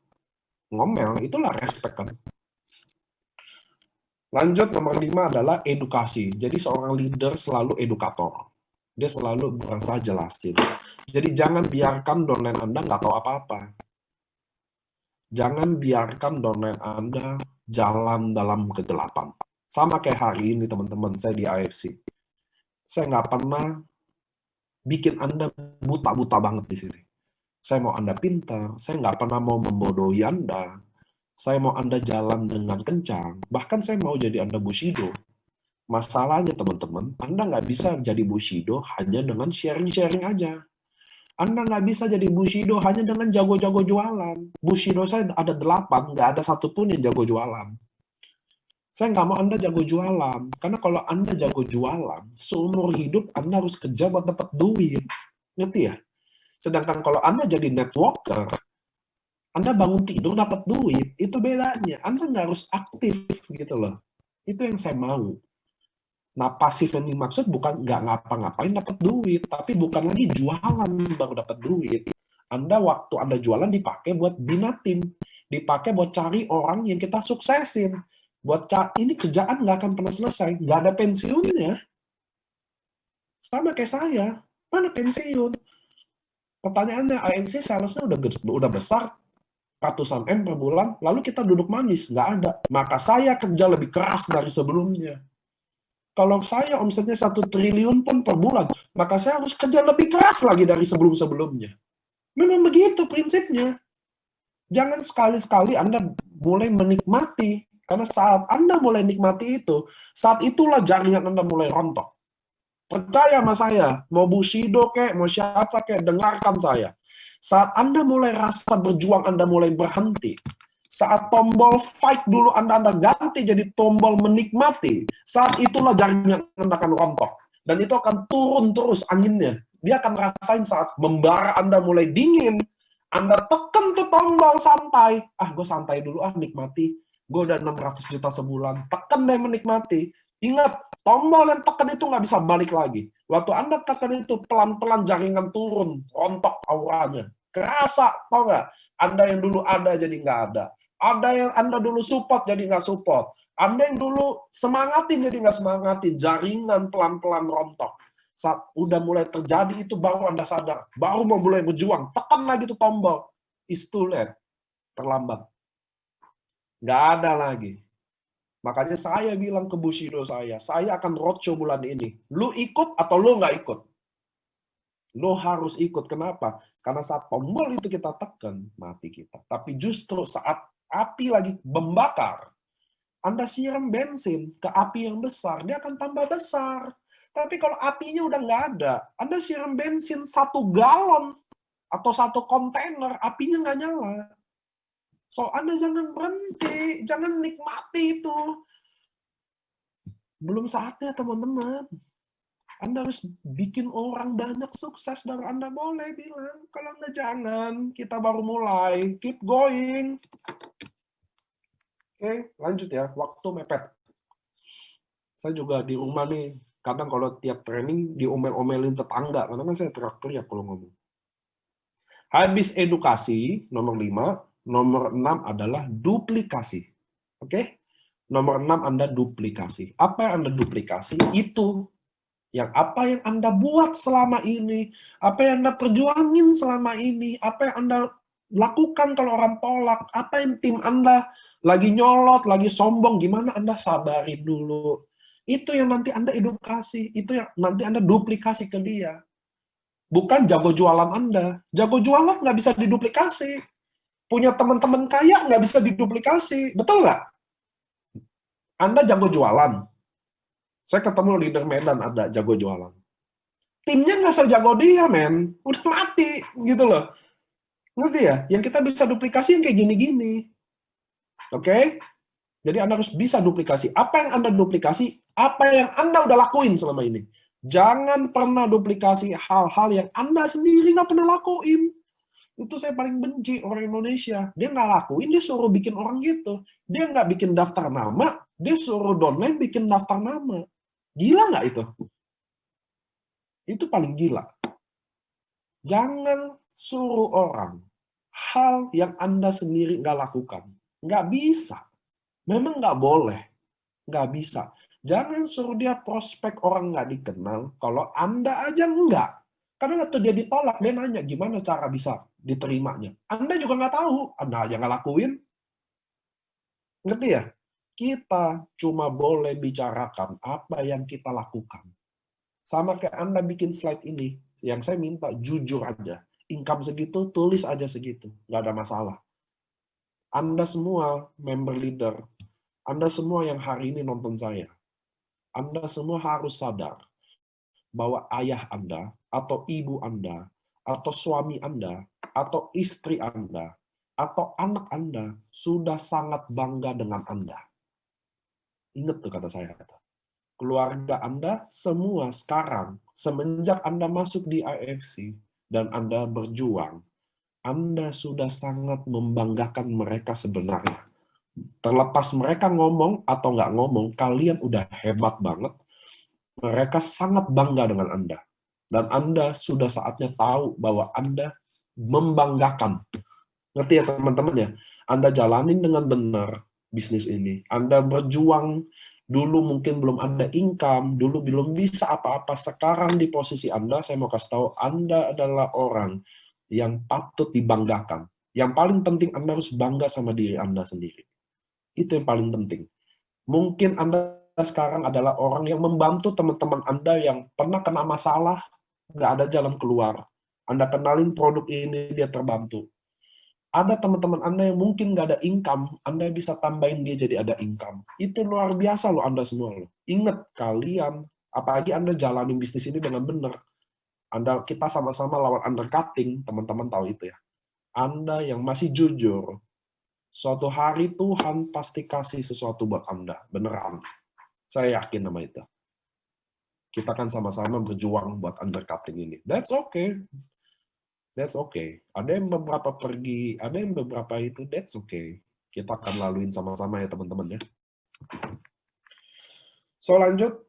ngomel. Itulah respect kan. Lanjut, nomor 5 adalah edukasi. Jadi seorang leader selalu edukator. Dia selalu berusaha jelasin. Jadi jangan biarkan downline Anda nggak tahu apa-apa. Jangan biarkan downline Anda jalan dalam kegelapan. Sama kayak hari ini teman-teman saya di AFC. Saya nggak pernah bikin Anda buta-buta banget di sini. Saya mau Anda pintar, saya nggak pernah mau membodohi Anda. Saya mau Anda jalan dengan kencang. Bahkan saya mau jadi Anda Bushido. Masalahnya teman-teman, Anda nggak bisa jadi Bushido hanya dengan sharing-sharing aja. Anda nggak bisa jadi Bushido hanya dengan jago-jago jualan. Bushido saya ada 8, nggak ada satupun yang jago jualan. Saya nggak mau Anda jago jualan, karena kalau Anda jago jualan, seumur hidup Anda harus kerja buat dapat duit. Ngerti ya? Sedangkan kalau Anda jadi networker, Anda bangun tidur dapat duit, itu bedanya. Anda nggak harus aktif gitu loh. Itu yang saya mau. Nah, pasif yang dimaksud bukan nggak ngapa-ngapain dapat duit, tapi bukan lagi jualan baru dapat duit. Anda waktu Anda jualan dipakai buat bina tim, dipakai buat cari orang yang kita suksesin. Buat ini kerjaan nggak akan pernah selesai, nggak ada pensiunnya. Sama kayak saya, mana pensiun? Pertanyaannya, AMC salesnya udah besar, ratusan M per bulan, lalu kita duduk manis, nggak ada. Maka saya kerja lebih keras dari sebelumnya. Kalau saya omsetnya 1 triliun pun per bulan, maka saya harus kerja lebih keras lagi dari sebelum-sebelumnya. Memang begitu prinsipnya. Jangan sekali-sekali Anda mulai menikmati, karena saat Anda mulai nikmati itu, saat itulah jaringan Anda mulai rontok. Percaya sama saya, mau Bushido kek, mau siapa kek, dengarkan saya. Saat Anda mulai rasa berjuang, Anda mulai berhenti. Saat tombol fight dulu Anda ganti jadi tombol menikmati, saat itulah jaringan Anda akan rontok. Dan itu akan turun terus anginnya. Dia akan rasain saat membara Anda mulai dingin, Anda tekan tuh tombol santai. Gue santai dulu, nikmati. Gue udah 600 juta sebulan. Tekan deh menikmati. Ingat, tombol yang tekan itu nggak bisa balik lagi. Waktu Anda tekan itu, pelan-pelan jaringan turun, rontok auranya. Kerasa, tau nggak? Anda yang dulu ada jadi nggak ada. Ada yang Anda dulu support jadi nggak support. Anda yang dulu semangatin jadi nggak semangatin. Jaringan pelan-pelan rontok. Saat udah mulai terjadi itu baru Anda sadar. Baru mau mulai berjuang. Tekan lagi tuh tombol. It's too late. Terlambat. Nggak ada lagi. Makanya saya bilang ke Bushido saya akan roadshow bulan ini. Lu ikut atau lu nggak ikut? Lu harus ikut. Kenapa? Karena saat tombol itu kita tekan, mati kita. Tapi justru saat api lagi membakar, Anda siram bensin ke api yang besar, dia akan tambah besar. Tapi kalau apinya udah nggak ada, Anda siram bensin 1 galon atau 1 kontainer, apinya nggak nyala. So, Anda jangan berhenti, jangan nikmati itu. Belum saatnya, teman-teman. Anda harus bikin orang banyak sukses, baru Anda boleh bilang. Kalau nggak, jangan. Kita baru mulai. Keep going. Oke, lanjut ya. Waktu mepet. Saya juga di rumah nih, kadang kalau tiap training diomel-omelin tetangga, karena kan saya teriak-teriak kalau ngomong. Habis edukasi, nomor 5, nomor 6 adalah duplikasi. Oke? Nomor 6 Anda duplikasi. Apa yang Anda duplikasi? Itu apa yang Anda buat selama ini, apa yang Anda perjuangin selama ini, apa yang Anda lakukan kalau orang tolak, apa yang tim Anda lagi nyolot, lagi sombong, gimana Anda sabarin dulu. Itu yang nanti Anda edukasi, itu yang nanti Anda duplikasi ke dia. Bukan jago jualan Anda. Jago jualan nggak bisa diduplikasi. Punya teman-teman kaya nggak bisa diduplikasi. Betul nggak? Anda jago jualan. Saya ketemu leader Medan ada jago jualan. Timnya nggak sejago dia, men. Udah mati, gitu loh. Ngerti ya? Yang kita bisa duplikasi yang kayak gini-gini. Oke? Jadi Anda harus bisa duplikasi. Apa yang Anda duplikasi, apa yang Anda udah lakuin selama ini. Jangan pernah duplikasi hal-hal yang Anda sendiri nggak pernah lakuin. Itu saya paling benci orang Indonesia. Dia nggak lakuin, dia suruh bikin orang gitu. Dia nggak bikin daftar nama, dia suruh downline bikin daftar nama. Gila nggak itu? Itu paling gila. Jangan suruh orang hal yang Anda sendiri nggak lakukan. Nggak bisa. Memang nggak boleh. Nggak bisa. Jangan suruh dia prospek orang nggak dikenal, kalau Anda aja nggak. Karena waktu dia ditolak, dia nanya gimana cara bisa diterimanya. Anda juga nggak tahu, Anda aja nggak lakuin. Ngerti ya? Kita cuma boleh bicarakan apa yang kita lakukan. Sama kayak Anda bikin slide ini, yang saya minta jujur aja. Income segitu, tulis aja segitu. Nggak ada masalah. Anda semua member leader, Anda semua yang hari ini nonton saya, Anda semua harus sadar bahwa ayah Anda, atau ibu Anda, atau suami Anda, atau istri Anda, atau anak Anda sudah sangat bangga dengan Anda. Ingat tuh kata saya. Keluarga Anda semua sekarang, semenjak Anda masuk di IFC, dan Anda berjuang, Anda sudah sangat membanggakan mereka sebenarnya. Terlepas mereka ngomong atau nggak ngomong, kalian udah hebat banget. Mereka sangat bangga dengan Anda. Dan Anda sudah saatnya tahu bahwa Anda membanggakan. Ngerti ya teman-teman ya? Anda jalanin dengan benar bisnis ini. Anda berjuang, dulu mungkin belum ada income, dulu belum bisa apa-apa. Sekarang di posisi Anda, saya mau kasih tahu, Anda adalah orang yang patut dibanggakan. Yang paling penting Anda harus bangga sama diri Anda sendiri. Itu yang paling penting. Mungkin Anda sekarang adalah orang yang membantu teman-teman Anda yang pernah kena masalah, nggak ada jalan keluar. Anda kenalin produk ini, dia terbantu. Ada teman-teman Anda yang mungkin nggak ada income, Anda bisa tambahin dia jadi ada income. Itu luar biasa loh Anda semua loh. Ingat kalian, apalagi Anda jalanin bisnis ini dengan benar. Kita sama-sama lawan undercutting, teman-teman tahu itu ya. Anda yang masih jujur, suatu hari Tuhan pasti kasih sesuatu buat Anda, beneran. Saya yakin sama itu. Kita kan sama-sama berjuang buat undercutting ini. That's okay. That's okay. Ada yang beberapa pergi, ada yang beberapa itu, that's okay. Kita akan laluin sama-sama ya teman-teman ya. So lanjut,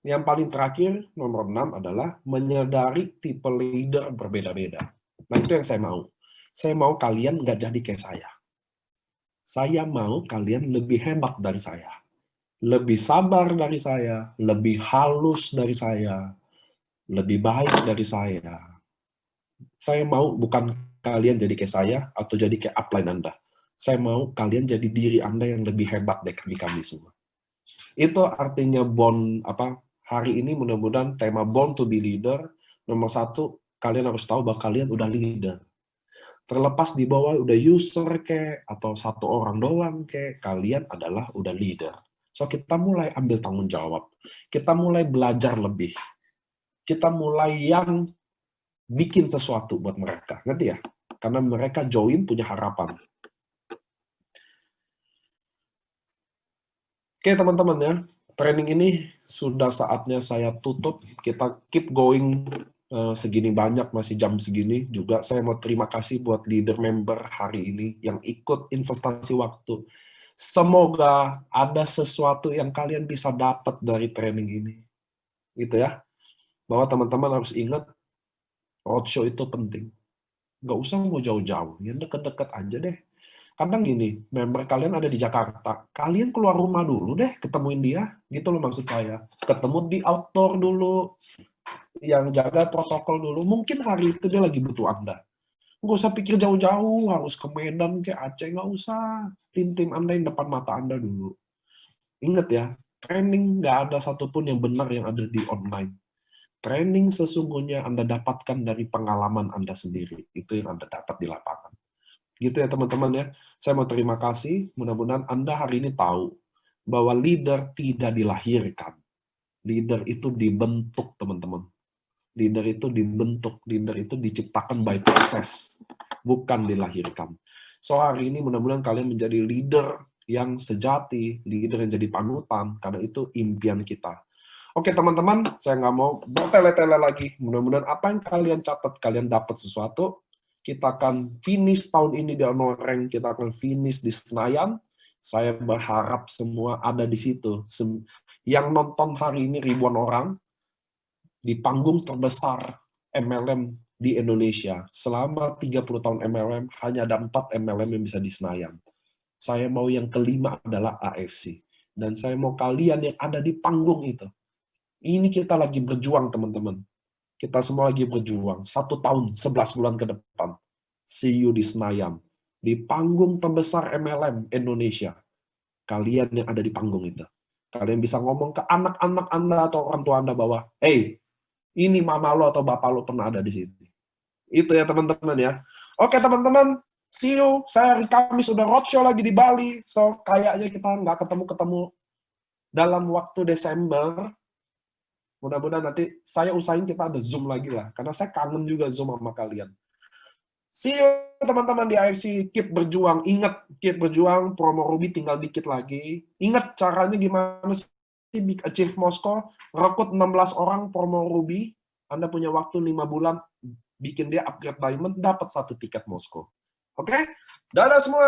yang paling terakhir, nomor 6 adalah menyadari tipe leader berbeda-beda. Nah itu yang saya mau. Saya mau kalian nggak jadi kayak saya. Saya mau kalian lebih hebat dari saya. Lebih sabar dari saya, lebih halus dari saya, lebih baik dari saya. Saya mau bukan kalian jadi kayak saya atau jadi kayak upline Anda. Saya mau kalian jadi diri Anda yang lebih hebat dari kami semua. Itu artinya hari ini mudah-mudahan tema Born to be Leader, nomor 1, kalian harus tahu bahwa kalian udah leader. Terlepas di bawah udah user kayak atau satu orang doang kayak, kalian adalah udah leader. So kita mulai ambil tanggung jawab. Kita mulai belajar lebih. Kita mulai yang bikin sesuatu buat mereka, ngerti ya? Karena mereka join punya harapan. Oke teman-teman ya, training ini sudah saatnya saya tutup. Kita keep going segini banyak, masih jam segini juga. Saya mau terima kasih buat leader member hari ini yang ikut investasi waktu. Semoga ada sesuatu yang kalian bisa dapat dari training ini. Gitu ya. Bahwa teman-teman harus ingat, roadshow itu penting. Nggak usah mau jauh-jauh, ya deket-deket aja deh. Kadang gini, member kalian ada di Jakarta, kalian keluar rumah dulu deh, ketemuin dia, gitu loh maksud saya. Ketemu di outdoor dulu, yang jaga protokol dulu. Mungkin hari itu dia lagi butuh Anda. Nggak usah pikir jauh-jauh, harus ke Medan, ke Aceh, nggak usah. Tim-tim Anda yang depan mata Anda dulu. Ingat ya, training nggak ada satupun yang benar yang ada di online. Training sesungguhnya Anda dapatkan dari pengalaman Anda sendiri. Itu yang Anda dapat di lapangan. Gitu ya teman-teman ya. Saya mau terima kasih. Mudah-mudahan Anda hari ini tahu bahwa leader tidak dilahirkan. Leader itu dibentuk, teman-teman. Leader itu dibentuk. Leader itu diciptakan by proses. Bukan dilahirkan. So hari ini mudah-mudahan kalian menjadi leader yang sejati, leader yang jadi panutan, karena itu impian kita. Oke teman-teman, saya nggak mau bertele-tele lagi. Mudah-mudahan apa yang kalian catat, kalian dapat sesuatu. Kita akan finish tahun ini di Rank, kita akan finish di Senayan. Saya berharap semua ada di situ. Yang nonton hari ini ribuan orang, di panggung terbesar MLM di Indonesia. Selama 30 tahun MLM, hanya ada 4 MLM yang bisa di Senayan. Saya mau yang kelima adalah AFC. Dan saya mau kalian yang ada di panggung itu. Ini kita lagi berjuang, teman-teman. Kita semua lagi berjuang. 1 tahun, 11 bulan ke depan. See you di Senayan. Di panggung terbesar MLM Indonesia. Kalian yang ada di panggung itu. Kalian bisa ngomong ke anak-anak Anda atau orang tua Anda bahwa, hey, ini mama lo atau bapak lo pernah ada di sini. Itu ya, teman-teman ya. Oke, teman-teman. See you. Saya hari Kamis sudah roadshow lagi di Bali. So, kayaknya kita nggak ketemu-ketemu dalam waktu Desember. Mudah-mudahan nanti saya usahain kita ada Zoom lagi lah. Karena saya kangen juga Zoom sama kalian. See you teman-teman di AFC. Keep berjuang. Ingat, keep berjuang. Promo Ruby tinggal dikit lagi. Ingat caranya gimana sih Big Achieve Moskow. Rekrut 16 orang promo Ruby. Anda punya waktu 5 bulan. Bikin dia upgrade Diamond. Dapat 1 tiket Moskow. Oke? Dadah semua!